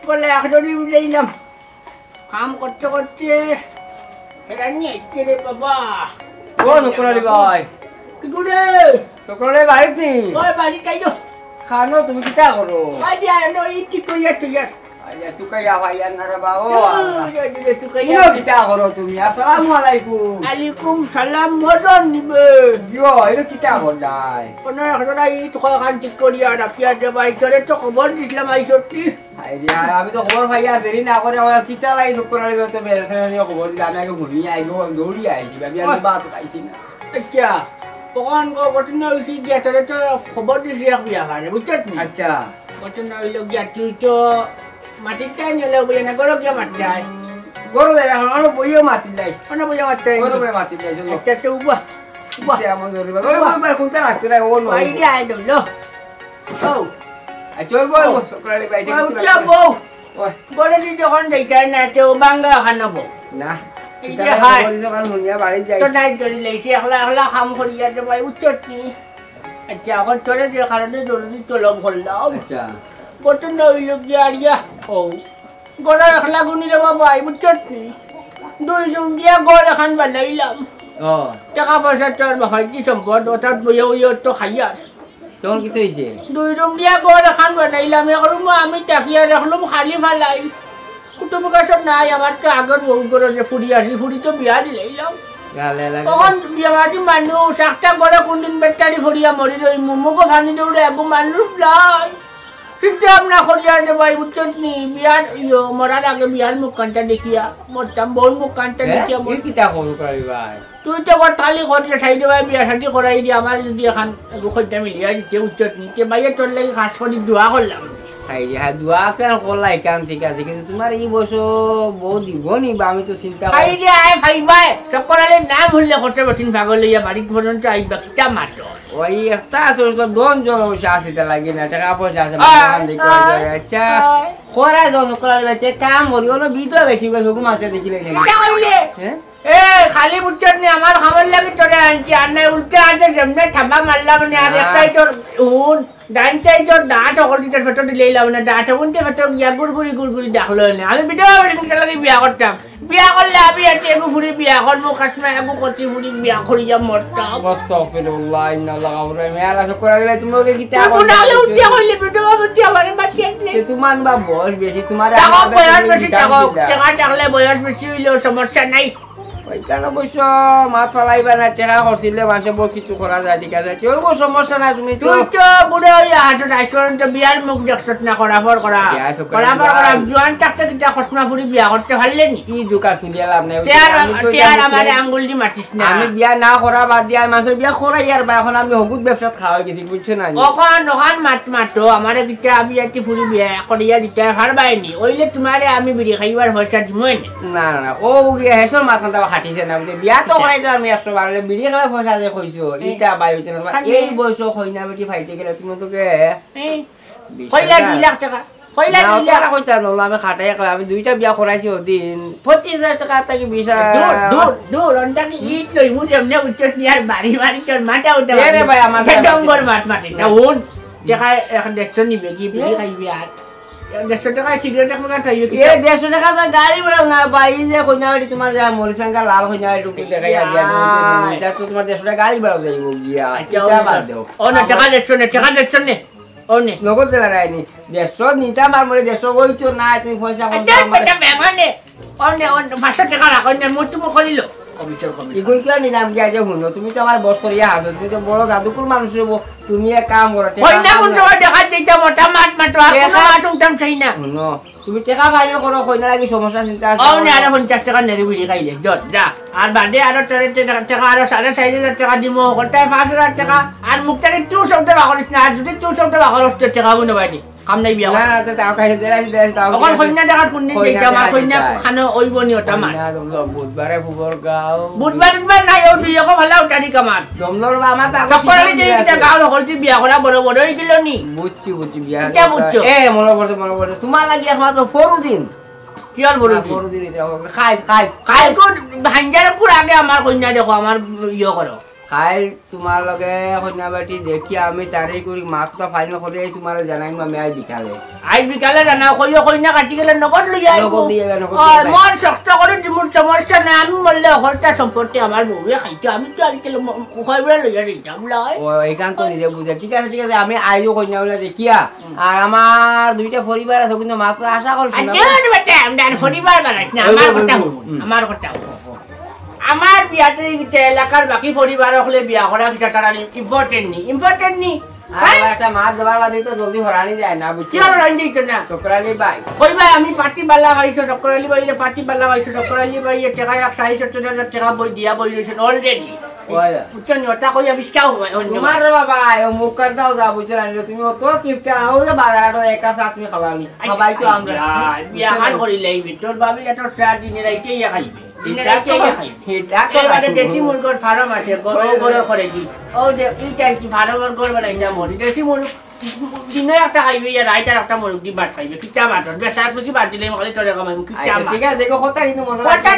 বলে একজনই বুঝাইলাম কাম করতে করতে এটা নিয়ে আসছে রে বাবা। ও শুক্রালি ভাই কি করে শুক্রালি বাড়িত নি ওই বাড়ি তাই তো খানো তুমি কিতা করো বাড়ি আনো এই কি কইয়া তুই আইয়া তুকাইয়া ভাইয়া না রে বাবা তুকাইয়া ইনো কিতা করো তুমি আসসালামু আলাইকুম আলাইকুম সালাম মরণ নিবে ইয়ো ইনো কিতা করদাই কোন একটা এই তো খান ঠিক করিয়া রাখিয়া দেবাই তোরে তো খবর দিলাম আই সত্যি আইয়া আমি তো খবর ভাইয়া দেরি না করে আমার কিতা লাই শুক্রালি তো বেরখানি খবর দিলা আমি আগে ঘুমিয়ে আইগো দৌড়ি আইছি ভাবি আমি বাত পাইছি না আচ্ছা কখন গো ঘটনা হইছি গিয়া তোরে তো খবর দিছি এক বিয়া করে বুঝছত নি আচ্ছা ঘটনা হইল গিয়া তুই তো মাটির চাই নিলে বলে না গরম গিয়া মাটি যায় গরু দেয় এখন অনেক বইও মাতি নাই কোন বইয়া মারতে গরু বই মাতি নাই চলো আচ্ছা তো উবা উবা এমন জরুরি গরু বই কোনটা রাখতে নাই ও নো আই দিয়া আই দল ও আচ্ছা বল শুক্রালি ভাই উঠলা বউ গরে দি যখন যাইতাই না তো বাঙ্গা খানাবো না এটা হাই সকাল সন্ধ্যা বাড়ি যাই তো নাই ধরি লাইছি একলা একলা কাম করিয়া দে ভাই উচ্চত নি আচ্ছা এখন তোরে যে কারণে জরুরি তলব করলাম আচ্ছা ঘটনা হইল গিয়া আরিয়া ও গড়া একলা গুনি রে বাবা আই উচ্চত নি দুইজন গিয়া গড় এখন বানাইলাম ও টাকা পয়সা তোর বাহাইতি সম্পদ অর্থাৎ বইয়া বইয়া তো খাইয়া তখন কি হইছে দুই রুম দিয়া গড় এখন বানাইলাম এখন আমি তাকিয়া রাখলাম খালি ফালাই কুটুম কাছে নাই আমার তো আগর বউ করে যে ফুরি আসি ফুরি তো বিয়া দিলাইলাম গালে লাগে তখন বিয়াবাড়ি মানুষ একটা গড়ে কোনদিন বেটারি ফরিয়া মরি রই মুমুকে ফানি দৌড়ে এগো মানুষ নাই চিন্তা ভাবনা করিয়া দে ভাই বুঝছত নি বিয়ার মরার আগে বিয়ার মুখখানটা দেখিয়া মরতাম বোন মুখখানটা দেখিয়া কি কিতা করু করি ভাই তুই তো বড় তালি করিয়া সাইডে ভাই বিয়া শাদি করাই দিয়ে আমার যদি এখন এগো খদ্দা মিলিয়া দিতে উচ্চত নি তে ভাইয়া তোর লাগে খাস করি দোয়া করলাম খাই হ্যাঁ দোয়া কেন করলাই কাম ঠিক আছে কিন্তু তোমার এই বছর বউ দিব নি বা আমি তো চিন্তা খাই দিয়ে আয় ভাই ভাই সব করালে নাম হলে কত বটিন পাগল লইয়া বাড়ি পর্যন্ত আইবা কিতা মাত্র ওই একটা আছে ওর দন জন অবশ্য আসিতে লাগে না টাকা পয়সা আছে আচ্ছা করা জন করার বেঁচে কাম করি ওলো ভিতরে বেশি করে হুকুম আছে দেখিলে হ্যাঁ এ খালি বুঝছত নি আমার খাবার লাগে তোরে আনছি আর নাই উল্টে আছে যেমনে ঠাবা মারলাম মানে আর এক সাইড তোর হুন ডান সাইড তোর দাঁত অকলটি তোর ফটো দিলাম না দাঁত উনতে ফটো গিয়া গুড়গুড়ি ডাকলো না আমি বিটা লাগে বিয়া করতাম বিয়া করলে আমি এটি এগু ফুরি বিয়া কর মুখ আসনা এগু কটি ফুরি বিয়া করি যা মরতাম আস্তাগফিরুল্লাহ ইন্নাল্লাহ গাফুরুর রহিম আল্লাহ শুকর করে তুমি ওকে কিতা তুই নালে উঠতে কইলে বিটা বিটা আমারে বাঁচিয়ে তোমার বা বয়স বেশি তোমার টাকা বয়স বেশি টাকা টাকলে বয়স বেশি হইলেও সমস্যা নাই ওই কেন বসো মাত ফলাইবা না টেকা করছিলে মানুষে বহুত কিছু করা যায় ঠিক আছে ওই সমস্যা নাই তুমি তো তুই তো বুড়ে ওই হাতত আইসন তো বিয়ার মুখ দেখছত না করাফর করা জোয়ান থাকতে কিটা খসমা ফুরি বিয়া করতে পারলে নি ই দোকান তুলিয়া লাভ নাই তিয়ার আমার আঙ্গুল দি মাটিস না আমি বিয়া না করা বাদ দিয়া মানুষের বিয়া করাই আর বা এখন আমি হগুত ব্যবসাত খাওয়া গেছি বুঝছো না ওখান মাতো আমারে কিটা আমি এটি ফুরি বিয়া করিয়া দিতে পারবাইনি ওইলে তোমারে আমি বিড়ি খাইবার পয়সা দিমই না না ও গিয়া হেসর মাছখান হাঁটিছে না বিয়া তো করাই তো আমি 100 বার বিড়ি খাওয়া পয়সা যে কইছো ইটা বাই হইতে না এই বয়স কইনা বেটি ফাইতে গেলে তুমি তোকে কইলা 2 লাখ টাকা কইলা 2 লাখ কইতা না আমি খাটাই আমি দুইটা বিয়া করাইছি ওদিন 25000 টাকা তাকি 20000 দূর অন্টা কি ইট লই মু যেমনে উচ্চত নিয়ার বাড়ি তোর মাথা উঠা রে ভাই আমার ডঙ্গর মাটি তা উন দেখা এখন দেখছ নিবে কি বিড়ি খাইবি আর 150 টাকা সিগারেট একটা খাইবে কি 150 টাকা তো গাড়ি ভাড়া না ভাই যে কইনা বাড়ি তোমার যা মরিসাঙ্গা লাল কইনা বাড়ি টুকু দেখাইয়া দিয়া দিও তো তোমার 150 টাকা গাড়ি ভাড়া দেইবো গিয়া এটা বাদ দাও ও না টাকা দেখছ না ও নে নগদ দেলা রাইনি 150 নিতা মার মরে 150 ওই তো না তুমি পয়সা কোন আমার এটা বেমানে ও নে 500 টাকা রাখো না মোটু করিল কমিশন ইগুল কি নিলাম গিয়া যে হুনো তুমি তো আমার বস করিয়া হাসো তুমি তো বড় জাদুকুর মানুষ রে তুমি এক কাম করো কইনা কোন সময় দেখা দিতা মোটা মাত আর কোনো আটুম চাই না হুনো তুমি টাকা ফাইন করো কইনা লাগি সমস্যা চিন্তা আছে ও নে আর 50 টাকা নেরি বিড়ি খাইলে যা আর বাদে আর টাকা আর 4.5 টাকা দিমো কটায় 5000 টাকা আর মুখটাকে 200 টাকা বাকরিস না আর যদি 200 টাকা বাকরস টাকা বনে বাইনি কাম নাই বিয়া না না তো তাও খাইতে দেরাইছি তাও এখন কইনা টাকা কোনদিন দেইতা আমার কইনা খানো ওইবনি ওটা মার না দমলো বুধবারে ফুবর গাও বুধবার নাই ও বিয়াকে ভালো তারিখ আমার দমলোর আমার তা সকলে যে এটা গাও হলতি বিয়া করা বড় বড় হইছিল নি বুঝছি বিয়া এটা বুঝছো এ মনে পড়ছে তোমার লাগি একমাত্র 4 দিন কি আর বড় 4 দিন খাই কোন ভাঞ্জার কুর আগে আমার কইনা দেখো আমার ইয়া করো খাই তোমার লগে কন্যাবাটি দেখি আমি তারিখ করি মাছটা ফাইনাল করে তোমার জানাইম আমি আজ বিকালে জানা কইনা কাটি গেলে নগদ লই আইব মন শক্ত করে দিমুর সমস্যা না আমি বললে হলটা সম্পত্তি আমার বউয়ে খাইতো আমি তো আজকাল কইবলা লই যাইতাম লাই ও এইখান তো নিজে বুঝে ঠিক আছে আমি আইও কন্যাগুলা দেখিয়া আর আমার দুইটা পরিবার আছে কিন্তু মাছ আশা করছি না আরে বেটা আমরা পরিবার বানাইছ না আমার কথা আমার বিয়াতে এলাকার বাকি পরিবার হলে বিয়া করা কিছু তারা ইম্পর্টেন্ট নি একটা মাছ দেওয়ার বাদে তো জলদি হরানি যায় না বুঝছি কি হরানি যাইতো না শুক্রালি ভাই কই ভাই আমি পার্টি বালা খাইছো শুক্রালি ভাই পার্টি বালা খাইছো শুক্রালি ভাই টাকা 60-70,000 টাকা বই দিয়া বই রইছেন অলরেডি বুঝছেন ওটা কই বিস্তাও তোমার বাবা ও মুখ কাটাও যা বুঝছেন তুমি অত কিফটা আও যে বাজারটা একা সাথ তুমি খাবানি সবাই তো আমরা বিয়া খান করিলেই ভিতর ভাবি এত সাত দিনের রাইতেই খাইবে দেশি মুরগর ফার্ম আছে গরু করে কি ও যে কি ফার্মের গরু বানাইতাম দেশি মুরগ দিনে একটা খাইবে রাইটার একটা মুরগ দি ভাত খাইবে কিটা ভাত বেসার খুশি ভাত দিলে খালি তোরে কামাই কিটা ঠিক আছে দেখো কথা কিন্তু মনে কথা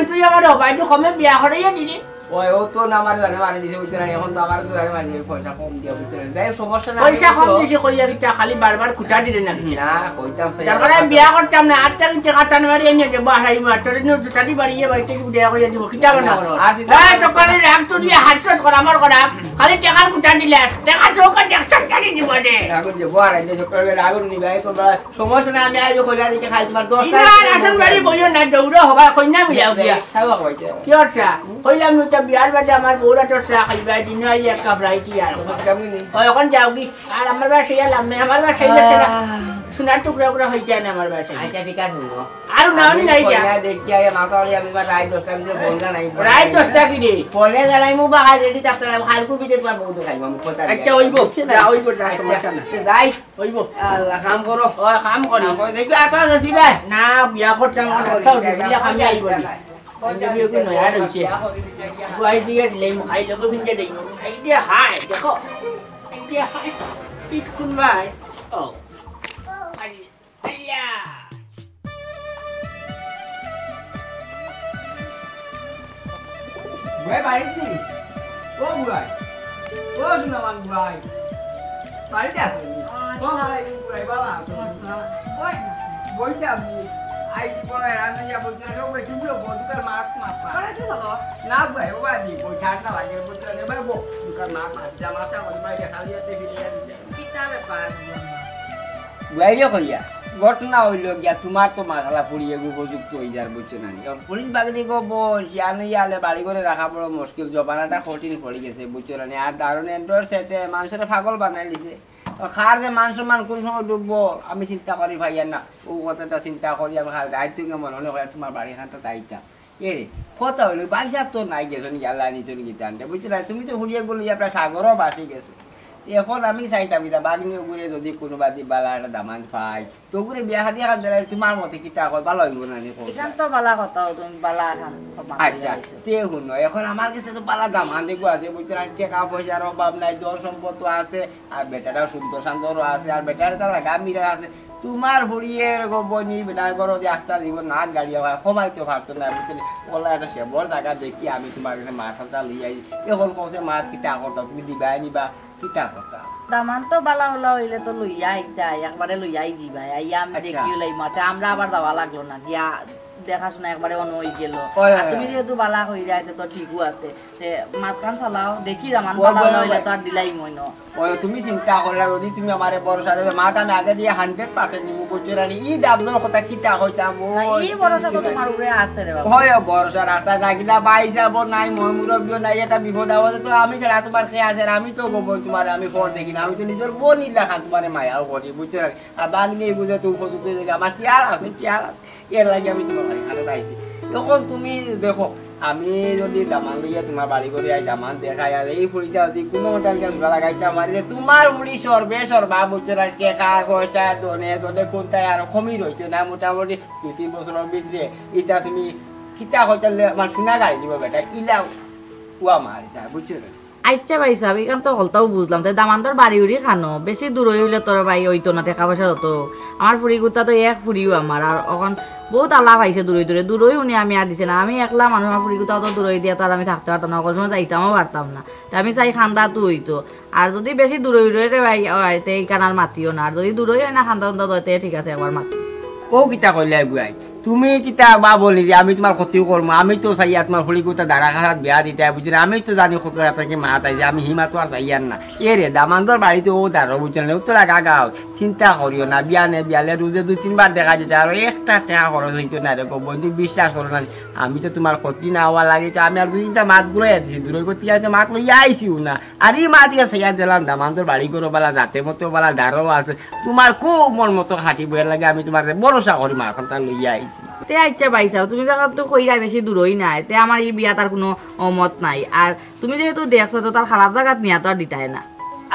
তুই আমার হবাইতো কমে বিয়া করাইয়া দিলি ওই ও তো না আমার জানে মারি দিছে বুঝছেন এখন তো আমার তো জানে মারি পয়সা কম দিয়া বুঝছেন তাই সমস্যা না পয়সা কম দিছে কইয়া কিটা খালি বারবার কুটা দিলে না না কইতাম সেই তারপরে বিয়া করতাম না 8 টাকা টাকা টান মারি এনে যে বাহাই মাত্র নো জুতাটি বাড়িয়ে বাইতে কি দেয়া কইয়া দিব কিটা বানা করো হ্যাঁ চকালে রাখ তো দিয়ে হাতশট কর আমার করা খালি টাকা কুটা দিলে টাকা চৌকা দেখছ জানি দিব দে আগুন যে বড় আইলে চকালে আগুন নি ভাই তোমরা সমস্যা না আমি আইজো কইরা দিকে খাই তোমার 10 টাকা ইমান আসন বাড়ি বইও না দৌড় হবা কইনা মিলাও দিয়া খাওয়া কইতে কি হচ্ছে কইলাম নো বিয়ার বাদে আমার বউরা তো চা খাইবা দিন আই এক কাপ রাইতি আর ওই এখন যাও কি আর আমার বাসায় এলাম না আমার বাসায় গেছে না সোনার টুকরা টুকরা হয়ে যায় না আমার বাসায় আচ্ছা ঠিক আছে আর না আমি নাই যা দেখি আয় মাকাওরি আমি বা রাইট 10 টাইম যে বললা নাই রাইট 10 টা কি রে পরে জানাই মু বা রেডি থাকতে খালকু বিতে তোমার বউ তো খাইবা মু কথা আচ্ছা হইব হইব সমস্যা না যাই হইব আল্লাহ কাম করো ও কাম করি দেখি আতা যাসি ভাই না বিয়া করতাম না খাও দিলে খামি আইব নি বিয়ে কি নয়া রইছে ওই বিয়ে দিলে খাই লগো ভিজে দেই এই যে হাই দেখো এই যে হাই ঠিক কোন ভাই ও আইয়া ভাই বাড়িতে ও ভাই ও সুনামান ভাই বাড়িতে আছেন ও ভাই ভাই বাবা ওই বইতে আপনি আইছি পরে রান্না যা বলতে না ওই চুবলো বন্ধুটার মাছ মাছ আরে কি হলো না ভাই ও বাদি বই ঠান্ডা লাগে বলতে না ভাই বো দুকার মাছ মাছ জামাটা ওই ভাই খালি হাতে ফিরে যাচ্ছে কিটা ব্যাপার ভাইও কইয়া ঘটনা হইল গিয়া তোমার তো মাথালা পুড়িয়ে উপযুক্ত হয়ে যার বুঝছো না পুলিশ বাগদি গো বলছি আলে বাড়ি করে রাখা বড় মুশকিল জবানাটা কঠিন পড়ে গেছে বুঝছো না আর দারুণ এন্ড্রয়েড সেটে মানুষের পাগল বানাই দিছে খার যে মান সম্মান কোন সময় ডুববো আমি চিন্তা করি ভাইয়া না ও কথাটা চিন্তা করি আমি খার দায়িত্ব মনে হয় তোমার বাড়ি খানটা দায়িত্ব এ কথা হইলো ভাই সাহেব তো নাই গেছো নি আল্লাহ নিচে গীতা আনতে বুঝছো না তুমি তো হুড়িয়ে বলি আপনার সাগরও বাসি গেছো এখন আমি চাইতাম এটা বাড়ির উপরে যদি কোনোবা দি বালা একটা দামান পাই তো উপরে বিয়া খাদি এখন দিলে তোমার মতে কিতা কয় ভালো হইব না এখান তো বালা কথা তুমি বালা খান আচ্ছা তে শুন এখন আমার কাছে তো বালা দামান দেখো আছে বুঝছো না টাকা পয়সার অভাব নাই দর সম্পদ আছে আর বেটাটাও সুন্দর শান্তরও আছে আর বেটার তারা গাম্ভীরা আছে তোমার হরিয়ের বনি বেটার ঘর দিয়ে আস্তা দিব নাচ গাড়ি হয় সবাই তো ভাবতো না বুঝছো ওলা একটা সেবর জায়গা দেখি আমি তোমার কাছে মাথাটা লইয়া এখন কৌশে মাছ কিতা করতাম তুমি দিবাই নিবা কিতা কথা দামান তো বালা হলা হইলে তো লইয়াই যায় একবারে লইয়াই দিবাই আইয়া আমি দেখি লাই মাতে আমরা আবার দাওয়া লাগলো না গিয়া দেখাশোনা একবারে অন হয়ে গেল আর তুমি যেহেতু বালা হয়ে যায় তো ঠিকও আছে মাছ খান চালাও দেখি দামান বালা হলা হইলে তো আর দিলাই মইন ওই তুমি চিন্তা করলা যদি তুমি আমারে ভরসা দেবে মাথা আমি আগে দিয়ে 100% নিমু বুঝছরানি ই দাবনোর কথা কিতা কইতাম এই ভরসা তো তোমার উপরে আছে রে বাবা হয় ভরসা রাস্তা নাকিলা বাই যাব নাই মই মুরব্বিও নাই এটা বিপদ আওয়াজ তো আমি ছাড়া তোমার খেয়ে আছে আমি তো গোবর তোমার আমি পর দেখি না আমি তো নিজের বোনই দেখা তোমার মায়াও করি বুঝছরানি আর বানগে বুঝে তো উপযুক্ত দেখি আমার কি আর আছে এর লাগে আমি তোমার বাড়ি খাতে পাইছি তখন তুমি দেখো আমি যদি দামান লইয়া তোমার বাড়ি করে আই দামান দেখাই আর এই ফুলটা যদি কোনো টাইমকে ধরা লাগাইতে আমার যে তোমার মুড়ি সর্বে সর্বা বছর আর টেকা পয়সা দনে দনে কোনটায় আর কমই রয়েছে না মোটামুটি 2-3 বছরের ভিতরে এটা তুমি কিতা হইতে আমার সোনা গাড়ি দিব বেটা ইলা উয়া মারি যায় বুঝছো আচ্ছা ভাই সাহেব এখান তো হলতাও বুঝলাম তাই দামান্তর বাড়ি উড়ি খানো বেশি দূর হইলে তোর ভাই হইতো না টাকা পয়সা হতো আমার ফুরি কুত্তা তো এক ফুরিও আমার আর এখন বহুত আলাপ আইছে দূরই উনি আমি আর দিছে না আমি একলা মানুষ আমার ফুরি কুত্তা অত দূরই দিয়ে তো আর আমি থাকতে পারতাম না অকল সময় যাইতামও পারতাম না তা আমি চাই খান্দা তো হইতো আর যদি বেশি দূরই রে ভাই তে এই কানার মাতিও না আর যদি দূরই হয় না খান্দা খান্দা তো ঠিক আছে একবার মাতি ও কিতা কইলে বুয়াই তুমি কিতা বা বলি যে আমি তোমার ক্ষতিও করবো আমি তো চাইয়া তোমার হলি কোথা দাঁড়া খাসাত বিয়া দিতে বুঝলি আমি তো জানি কত আপনাকে মা তাই যে আমি হিমা তো আর চাইয়ার না এরে দামান্তর বাড়িতে ও দাঁড়ো বুঝলেন ও তোরা গাগাও চিন্তা করিও না বিয়া নে বিয়ালে রোজে 2-3 বার দেখা যেতে আর একটা টাকা খরচ হইতো না রে বন্ধু বিশ্বাস করো না আমি তো তোমার ক্ষতি না হওয়া লাগে তো আমি আর 2-3টা মাছ ঘুরে দিছি দূরে করতে আছে মাছ লইয়া আইসিও না আর এই মাছ দিয়ে চাইয়া দিলাম দামান্তর বাড়ি করো বেলা যাতে মতো বেলা দাঁড়ো আছে তোমার খুব মন মতো খাটি বইয়ের লাগে আমি তোমার ভরসা করি মা এখন তার লইয়া আইসি তে আচ্ছা পাইছাও তুমি যখন তো কইরা বেশি দূরই নাই তে আমার এই বিয়া তার কোনো মত নাই আর তুমি যেহেতু দেখছো তো তার খারাপ জায়গাত নিয়া তো আর দিতাই না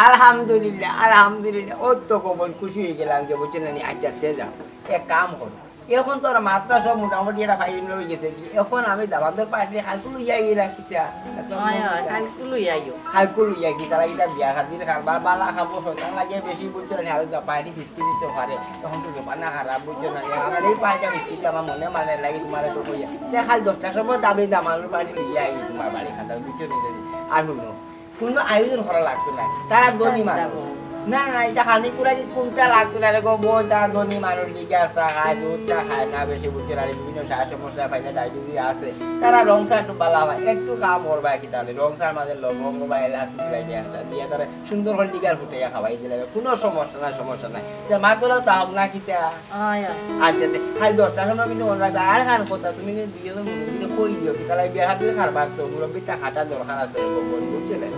আলহামদুলিল্লাহ ও তো কবল খুশি হয়ে গেলাম যে বুঝছেন আচ্ছা তে যাও এক কাম করো এখন তোর মাত্রা সব মোটামুটি একটা ফাইন হয়ে গেছে এখন আমি দাবান্তর পাঠিয়ে খালকু লইয়া গেলাম কিতা খালকু লইয়া কি তারা কিতা বিয়া খাতির খাবার বালা খাবো সন্তান লাগে বেশি বুঝছো না আর পাইনি ফিসকি দিতে পারে তখন তো বানা খারাপ বুঝছো না আমার এই পাইটা ফিসকিতে আমার মনে মানে লাগে তোমার তো কইয়া খালি 10টার সময় দাবি দামানোর পার্টি লইয়া আই তোমার বাড়ি খাতা বুঝছো আর কোনো আয়োজন করা লাগতো না তারা ধনী মানুষ না না এটা খানি পুরা কোনটা লাগতো না রে গো বোন তারা ধনী মানুষ লিগা চা খায় দুধ চা খায় না বেশি বুঝছে না বিভিন্ন সার সমস্যা পাইলে ডায়াবেটিস আছে তারা রং সার একটু বালা হয় একটু কাম করবা কি তাহলে রং সার মাঝে লবঙ্গ বা এলাচ দিলাই দিয়ে তারা সুন্দর করে লিগার ফুটাইয়া খাওয়াই দিলে কোনো সমস্যা নাই যে মাত্র তাও না কিতা আচ্ছা খালি 10টার সময় কিন্তু মনে রাখবে আর খান কথা তুমি দিয়ে কই দিও কি তাহলে বিয়ে হাতে খাবার তো মুরব্বী তা খাটার দরকার আছে বুঝছে না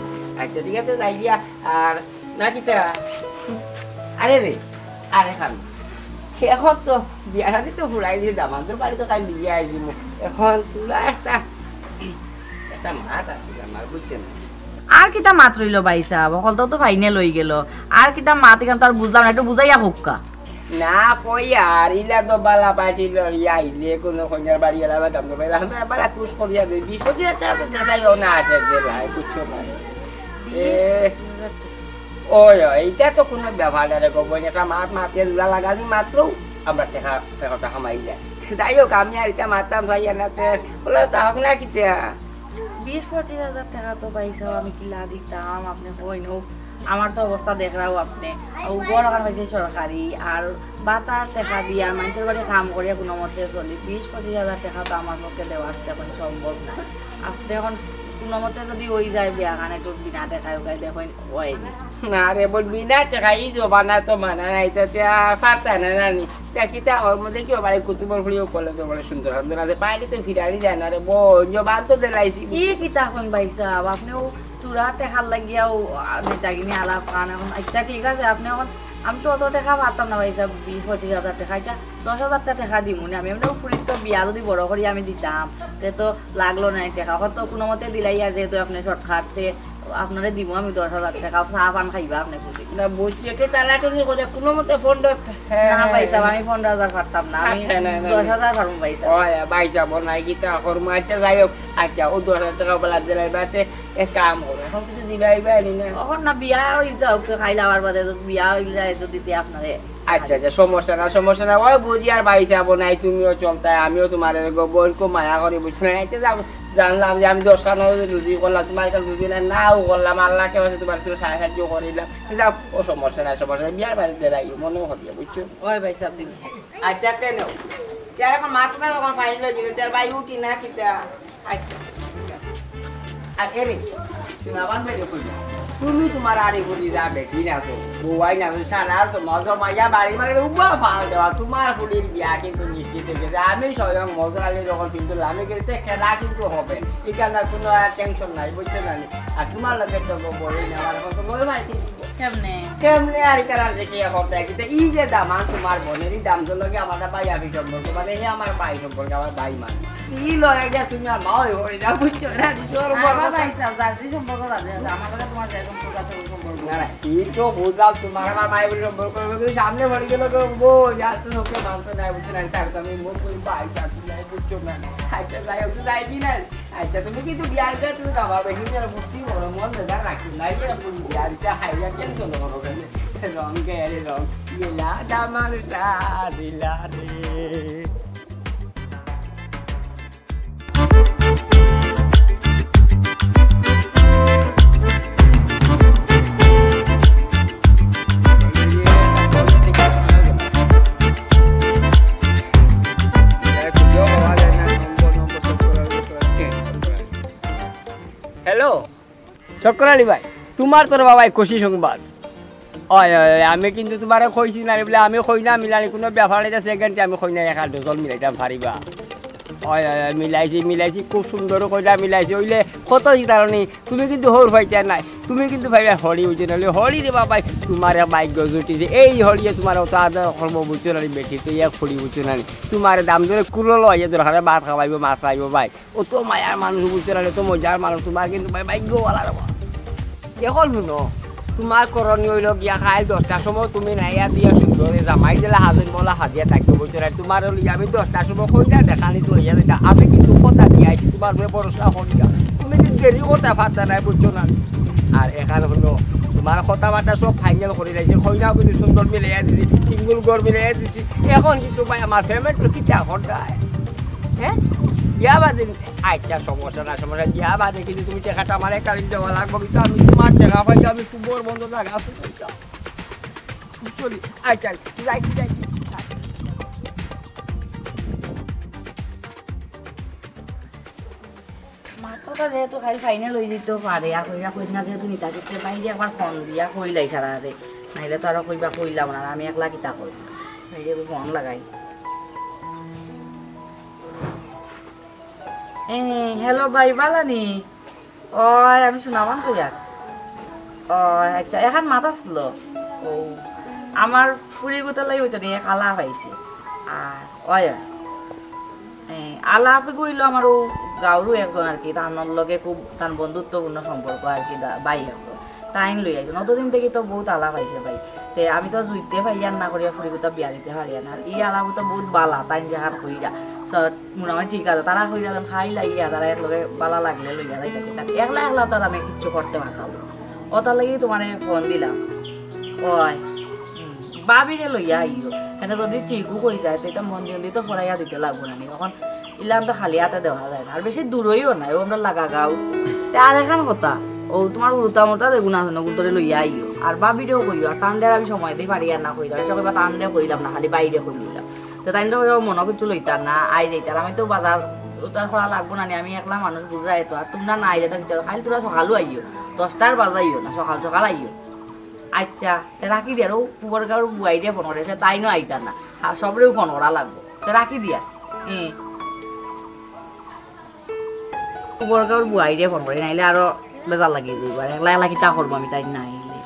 আচ্ছা ঠিক আছে যাই দিয়া আর না কিতা আরে রে আরে খান এখন তো বিয়াহাতে তো ফুরাই দিয়ে দামান্তর বাড়ি তো কাল লিয়ে আইলি এখন তুলা একটা মাঠ আছে আমার বুঝছে না আর কিতা মাত রইল ভাই সাহেব অকলটাও তো ফাইনাল হয়ে গেল আর কিতা মাত এখান তো আর বুঝলাম না একটু বুঝাইয়া হোক্কা না কই আর ইলা তো বালা পার্টি লইয়া আইলে কোনো কন্যার বাড়ি এলা বা দাম পাইলা আমরা বালা কুশ করিয়া দেই 20-25 টাকা তো চাইও না আসে দেলাই কুছো না ওই এইটা তো কোনো ব্যবহার না রে গোবন এটা মাতে দুলা লাগালি মাত্র আমরা টাকা কামাই যায় যাই হোক আমি আর এটা মারতাম ভাইয়া না বলে তা হোক না কিতা 20-25 হাজার টাকা তো পাইছো আমি কিলা দিতাম আপনি কই নো আমার তো অবস্থা দেখরাও আপনি বড় কার হয়েছে সরকারি আর বাতার টাকা দিয়া মানুষের বাড়ি কাম করিয়া কোনো মতে চলি 20-25 হাজার টাকা তো আমার পক্ষে দেওয়া এখন সম্ভব না আপনি এখন কোনো মতে যদি ওই যায় বিয়া কানে তো বিনা টাকায় ওকে দেখেন হয়নি না রে বল বিনা টাকা ই জবানা তো মানা নাই তা ফারতা না নানি তা কিতা ওর মধ্যে কি বাড়ি কুতুবর ফুলিও করলে তো বলে সুন্দর সুন্দর আছে বাইরে তো ফিরানি যায় না রে বোন জবান তো দেলাইছি ই কিতা এখন ভাইসা আপনিও তুরা টাকার লাগিয়াও নেতাগিনি আলাপ খান এখন আচ্ছা ঠিক আছে আপনি এখন আমি তো অত টাকা পারতাম না ভাইসা 20-25 হাজার টাকা এটা 10,000 টাকা দিমুনি আমি এমনি ফুরির তো বিয়া যদি বড় করি আমি দিতাম সে তো লাগলো না টাকা হয়তো কোনো মতে দিলাই আর যেহেতু আপনি শর্টকাটে আপনারে দিব আমি 10,000 টাকা চা পান খাইবা আপনি খুশি না বুঝছি একটু টালাটুলি করে কোনো মতে ফোন না পাইসা আমি 15,000 পারতাম না আমি 10,000 পারবো পাইসা ওই পাইসা বনাই গীতা করবো আচ্ছা যাই হোক আচ্ছা ও 10,000 টাকা বেলা দিলাই বাতে এক কাম করো এখন কিছু দিবাই বাইনি না এখন না বিয়া হয়ে যাও খাই লাবার বাদে বিয়া হয়ে যায় যদি দিতে আপনারে আচ্ছা আচ্ছা সমস্যা না ওই বুঝি আর পাইসা বনাই তুমিও চলতাই আমিও তোমার বোনকে মায়া করি বুঝছি না আচ্ছা যাও জানলাম যে আমি 10খানা রুজি করলাম তোমার কাছে রুজি নাও করলাম আল্লাহকে বসে তোমার একটু সাহায্য করিলাম যাও ও সমস্যা নাই বিয়ার বাড়িতে রাখি মনেও করিয়া বুঝছো ওই ভাই সব দিন আচ্ছা কেন এখন মাত্রা যখন ফাইনাল হয়ে গেছে তার ভাই উঠি না কিতা আচ্ছা আর এরে শোনাবান ভাই দেখুন তুমি তোমার আরে বলি যাবে কি না তো বউয়াই না তো সারা তো মজা মাইয়া বাড়ি মানে উবা ফাল দেওয়া তোমার ফুলির বিয়া কিন্তু নিশ্চিত হয়ে গেছে আমি স্বয়ং মজা আলী যখন কিন্তু আমি গেছে খেলা কিন্তু হবে এখানে কোনো টেনশন নাই বুঝতে না আর তোমার লগে তো বলি না আমার কত বলে মাইতে কেমনে আর কারণ দেখে হতে কিন্তু এই যে দাম তোমার বোনেরই দাম তো লগে আমার ভাই আমি সম্পর্ক মানে হে আমার ভাই সম্পর্কে আমার ভাই মানে এই লগে গিয়া তুমি আর মা হয়ে যা বুঝছো না ভাই সব জাতি সম্পর্ক আছে আমার লগে তোমার যে সম্পর্ক আছে ওই সম্পর্ক না না এই তো বুঝলাম তোমার আমার ভাই বলে সম্পর্ক সামনে ভরে গেল গো যা তো সবকে মানতে নাই বুঝছো না তার আমি মুখ কই ভাই যা তুমি বুঝছো না আচ্ছা যাই হোক যাই কি না আচ্ছা তুমি কিন্তু বিয়ার গা তুমি দাবা বেশি আর মুক্তি বড় মন দাদা রাখি নাই যে তুমি বিয়ার চা হাইয়া কেন চলো বড় কেন রং কে রে রং ইলা দামার দিলা রে হ্যালো চক্রালী ভাই তোমার তোর বাবাই খুশি সংবাদ হয় আমি কিন্তু তোমার কইছি না বলে আমি কই না মিলানি কোনো ব্যাপার এটা সেকেন্ডে আমি কই না এক ডজন মিলাইতাম পারিবা হয় মিলাইছি খুব সুন্দর কইলা মিলাইছি ওইলে কত কারণে তুমি কিন্তু হর পাইতে নাই তুমি কিন্তু ভাইবা হরি বুঝে নাহলে হরি রে বাবাই তোমার বাইক জুটিছে এই হরিয়ে তোমার অত আদর কর্ম বুঝছো না বেটি তো এক হরি বুঝছো না তোমার দাম ধরে কুলো লইয়া তোর হাতে ভাত খাওয়াইব মাছ খাইব ভাই ও তো মায়ার মানুষ বুঝছো না তো মজার মানুষ তোমার কিন্তু ভাই ভাগ্যওয়ালা রে এখন শুনো তোমার করণীয় হইল গিয়া খাই 10টার সময় তুমি নাইয়া দিয়া সুন্দর জামাই দিলে হাজির বলা হাজিয়া থাকতে বলছো না তোমার হলি আমি 10টার সময় কই না দেখানি তো লইয়া যেটা আমি কিন্তু কথা দিয়ে আইছি তোমার ভরসা করিয়া তুমি কিন্তু দেরি করতে পারতা নাই বুঝছো না আর এখানে হলো তোমার কথাবার্তা সব ফাইনাল করে লাইছে কইনাও কিন্তু সুন্দর মিলাইয়া দিছি সিঙ্গুল গড় মিলাইয়া দিছি এখন কিন্তু ভাই আমার পেমেন্ট তো কিটা ঘন্টায় হ্যাঁ ইয়া বাদে আচ্ছা সমস্যা না সমস্যা ইয়া বাদে কিন্তু তুমি টাকাটা আমার কারিন দেওয়া লাগবে কিন্তু আমি তোমার টাকা পাইলে আমি খুব বড় বন্ধ লাগা আছে চলি আচ্ছা যাই মাথাটা যেহেতু খালি ফাইনাল হয়ে যেতে পারে আর কইরা কই না যেহেতু নিতা করতে বাইরে একবার ফোন দিয়া কইলাই সারা রে নাইলে তো আরো কইবা কইলাম না আমি একলা কিতা কই বাইরে ফোন লাগাই হ্যালো ভাই বালানি ও আমি শোনাবান তো যাক ও আচ্ছা এখন মাতাছিল ও আমার ফুরি গোটা লাগি হইতো এক আলা পাইছে আর ওই আলা আপনি কইলো আমার ও গাঁৱৰো একজন আর কি তার লগে খুব তার বন্ধুত্বপূর্ণ সম্পর্ক আর কি বাই আছে টাইম লই আইছে অতদিন থেকে তো বহুত আলা পাইছে ভাই তে আমি তো জুইতে পাইয়ার না করিয়া ফুরি গোটা বিয়া দিতে পারিয়া না আর ই আলা তো বহুত বালা তাই জাহার কইরা মোটামুটি ঠিক আছে তারা কইরা খাই লাগিয়া তারা একলগে বালা লাগলে লইয়া যাই থাকি তার একলা একলা তার আমি কিচ্ছু করতে পারতাম ও তার লাগি তোমার ফোন দিলাম ওই বাবিরে লইয়া আইও এনে যদি ঠিকও কই যায় তো মন্দির তো ফরাইয়া দিতে লাগবো না এখন ইলাম তো খালি হাতে দেওয়া যায় না আর বেশি দূরইও নাই ও আমরা লাগা গাও আর এখন কথা ও তোমার উড়তা মোটা দেখুন না গুন্তরে লইয়া আইও আর বাবিরেও কইও আর টান দেওয়ার আমি সময় দিই পারি আর না কই দাও সবাই টান দিয়ে কইলাম না খালি বাইরে কইলাম তো তাই মনে কিছু লইতার না আই যাইতার আমি তো বাজার তার করা লাগবো না আমি একলা মানুষ বুঝাই তো আর তোমরা না আইলে তো কিছু খালি তোরা সকালও আইও 10টার বাজাইও না সকাল সকাল আইও আচ্ছা রাখি দিয়া ও পুবর গাঁর বুয়াই দিয়ে ফোন করেছে তাই নো আইতার না আর সবরেও ফোন করা লাগবো তো রাখি দিয়া পুবর গাঁর বুয়াই দিয়ে ফোন করে নাইলে আরো বেজার লাগিয়ে যাইব আর একলা একলা কিতা করবো আমি তাই না আইলে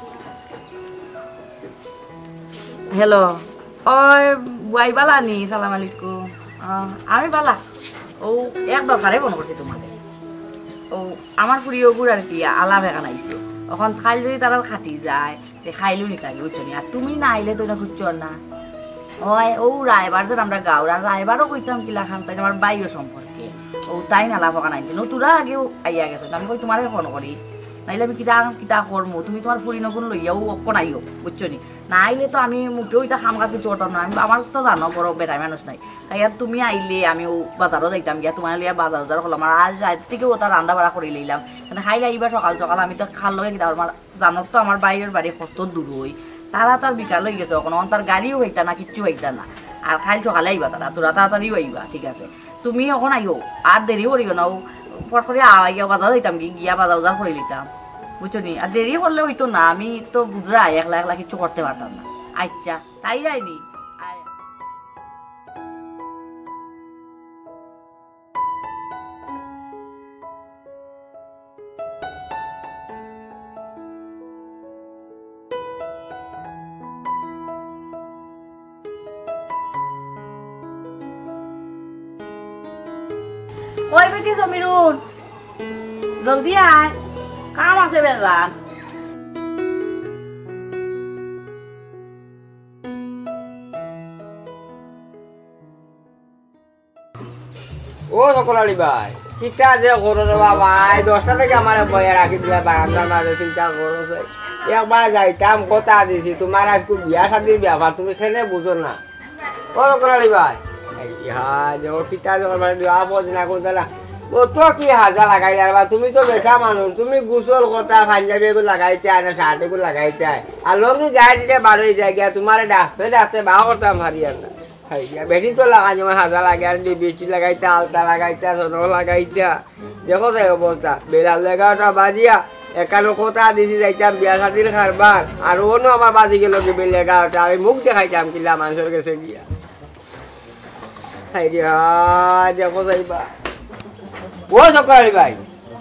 হ্যালো ওই বুয়াই বালানি সালাম আলাইকুম আমি বালা ও এক দরকারে ফোন করছি তোমাদের ও আমার প্রিয় গুড় আর কি আলা ভেগান আইছে এখন খাইল যদি তারা খাটি যায় খাইলেও নিকাই বুঝছো নি আর তুমি না আইলে তো না খুঁজছো না হয় ও রায়বার যে আমরা গাঁর আর রায়বারও কইতাম কিলা খান তাই আমার বাইও সম্পর্কে ও তাই নালা ভগান আইছে তোরা আগেও আইয়া গেছো আমি কই তোমারে ফোন করি নাইলে আমি কিতা করবো তুমি তোমার ফুরি নগুন লইয়াও অক্কন আইও বুঝছো নি না আইলে তো আমি মুখেও ইতা খাম কাজ কিছু করতাম না আমি আমার তো জানো ঘর বেটাই মানুষ নাই তাই আর তুমি আইলে আমি বাজারও যাইতাম গিয়া তোমার লিয়া বাজার হলাম আর রাত থেকেও ওটা রান্না বাড়া করে লইলাম মানে খাইলে আইবা সকাল সকাল আমি তো খাল লগে কিতা আমার জানো তো আমার বাইরের বাড়ি কত দূর হই তারা তো আর বিকাল হয়ে গেছে ওখানে তার গাড়িও হইতা না কিচ্ছু হইতা না আর খাইল সকালে আইবা তারা তোরা তাড়াতাড়িও আইবা ঠিক আছে তুমি এখন আইও আর দেরি করিও না ফট করে আইয়া বাজার যাইতাম গিয়া বাজার করে লিতাম বুঝছো নি আর দেরি করলে হইতো না আমি তো বুঝরাই একলা একলা কিছু করতে পারতাম না আচ্ছা তাই যায়নি ওই বেটি সমীরুন জলদি আয় কাম আছে বেজান ও সকলালি ভাই কিতা যে করো রে বাবা 10টা থেকে আমার বয়ে রাখি দিলা বারান্দার মাঝে চিন্তা করছে একবার যাইতাম কথা দিছি তোমার আজকে বিয়া শাদির ব্যাপার তুমি সেনে বুঝো না ও সকলালি ভাই ইহা যে ওর পিতা যখন মানে বিয়া বোঝ না করতে না ও তো কি হাজা লাগাই আর তুমি তো দেখা মানুষ তুমি গোসল করতা পাঞ্জাবি এগুলো লাগাইতে আর শার্ট এগুলো লাগাইতে আর লঙ্গি গায়ে দিতে বারোই যায় গিয়া তোমার ডাকতে বা করতাম হারি আর না বেটি তো লাগা যেমন হাজা লাগে আর বৃষ্টি লাগাইতা আলতা লাগাইতা সোনো লাগাইতা দেখো যাই অবস্থা বেলা 11টা বাজিয়া একানো কথা দিছি যাইতাম বিয়া শাদির খারবার আর অন্য আমার বাজি গেল কি বেলা 11টা আমি মুখ দেখাইতাম কিলা মানুষের কাছে গিয়া হাই রে দেখো যাইবা ও সকলালি ভাই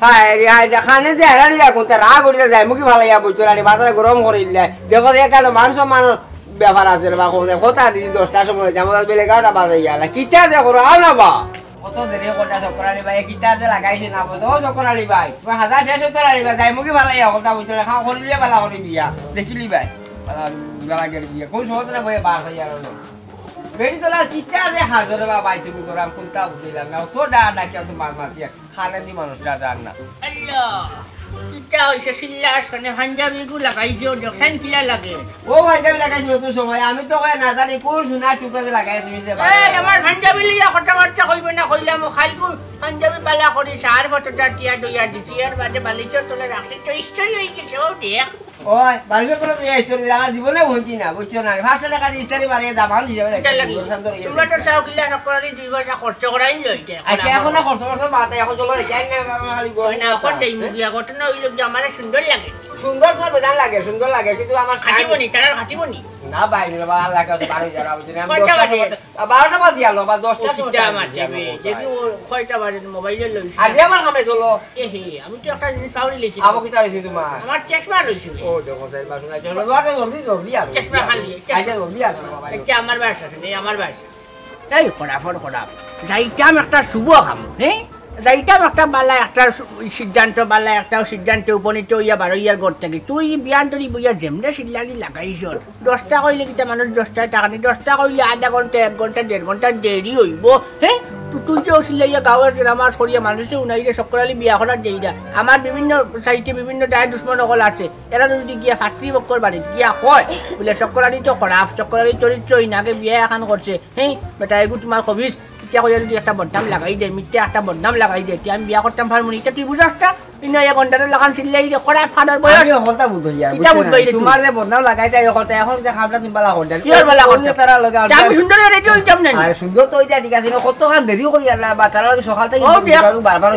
হাই রে হাই দেখানে যে হেরানি রাখুন তা রাগ উঠিতে যায় মুখি ভালো ইয়া বলছো রানি বাতারে গরম করে দিলে দেখো একানো মানুষ মানুষ ব্যাপার আছে বা কথা দিছি 10টার সময় যেমন বেলে 11টা বাজে গেলা কিতা যে করো আও না বা কত দেরি কথা সকলালি ভাই কিতা যে লাগাইছে না বলো ও সকলালি ভাই তুমি হাজার শেষ হতে রানি ভাই যাই মুখি ভালো ইয়া কথা বলছো খাও করিলে ভালো করে বিয়া দেখিলি ভাই ভালো গেল বিয়া কোন সময় না বই বার হই আর বেড়ি তোলা কিতা যে হাজার বা ভাই তুমি করাম কোনটা বুঝিলাম না তো ডাটা কি তো মার মাতিয়া খানে দি মানুষ ডাটা না আল্লাহ কিতা হইছে সিল্লাস কানে পাঞ্জাবি গু লাগাইছো দেখেন কিলা লাগে ও পাঞ্জাবি লাগাইছো তো সময় আমি তো কই না জানি কোন সোনা টুকরা লাগাই তুমি যে এই আমার পাঞ্জাবি লিয়া কথাবার্তা কইবে না কইলাম খালকু পাঞ্জাবি বালা করি সার ফটোটা টিয়া দইয়া দিছি আর বাদে বালিচর তলে রাখছি তো ইচ্ছাই হই গেছে ও দেখ ওই বালিচর করে এই স্টোরি আমার জীবনে হইছি না বুঝছো না 500 টাকা দিয়ে স্টোরি বানিয়ে দাম হিসাবে তোমরা তো চাও কিলা সকলে 2 পয়সা খরচ করাই লইতে আচ্ছা এখন খরচ মাথা এখন চলো যাই না খালি কই না কোন দেই মুগিয়া ঘটনা হইলো যে আমার সুন্দর লাগে সুন্দর তোর বেজান লাগে সুন্দর লাগে কিন্তু আমার খাটিবনি তারা খাটিবনি না বাইরে বাবা আল্লাহ কাছে 12 বুঝিনা আমি 12টা বাজে আলো বা 10টা সময় মারবে দেখি ও কয়টা বাজে মোবাইলে লইছি আদি আমার কামে চলো এ হে আমি তো একটা জিনিস পাউরি লিখি আবো কি তাইছি তোমার আমার চশমা লইছি ও দেখো সাইড বাসু না চলো যাতে জলদি আর চশমা খালি আইজা জলদি আর বাবা এটা আমার বাসা নেই আমার বাসা এই খড়াফড় যাইতাম একটা শুভ কাম হ্যাঁ যাইতাম একটা বালা একটা সিদ্ধান্ত উপনীত হইয়া বারোইয়ার ঘর থেকে তুই বিয়ান ধরি বইয়া যেমনে সিল্লানি লাগাইছ 10টা কইলে কিতা মানুষ 10টায় টাকা নেই 10টা কইলে আধা ঘন্টা 1 ঘন্টা 1.5 ঘন্টা দেরি হইব হ্যাঁ তুই যে সিল্লাইয়া গাঁৱের আমার সরিয়া মানুষে উনাইলে সকলালি বিয়া করার দেইরা আমার বিভিন্ন সাইটে বিভিন্ন দায় দুশ্মন সকল আছে এরা যদি গিয়া ফাটরি বক্কর বাড়িত গিয়া কয় বলে সকলালি তো খরাফ সকলালি চরিত্র ইনাকে বিয়া এখন করছে হ্যাঁ বেটা এগু তোমার কবিস এতিয়া কইয়া যদি একটা বদনাম লাগাই দে মিথ্যা একটা বদনাম লাগাই দে আমি বিয়া করতাম পারমুনি এটা তুই বুঝাসটা ইনো 1 ঘন্টার লাগান সিল্লাই দে করা ফাদার বয়স হলতা বুঝইয়া এটা বুঝবাই তোমার যে বদনাম লাগাই তাই কথা এখন যে খাবলা তুমি বালা হল কি আর বালা করতে তারা লাগা আমি সুন্দর রেডি হইতাম না আরে সুন্দর তো হইতা ঠিক আছে কতখান দেরিও করি আল্লাহ বা তারা সকাল থেকে বারবার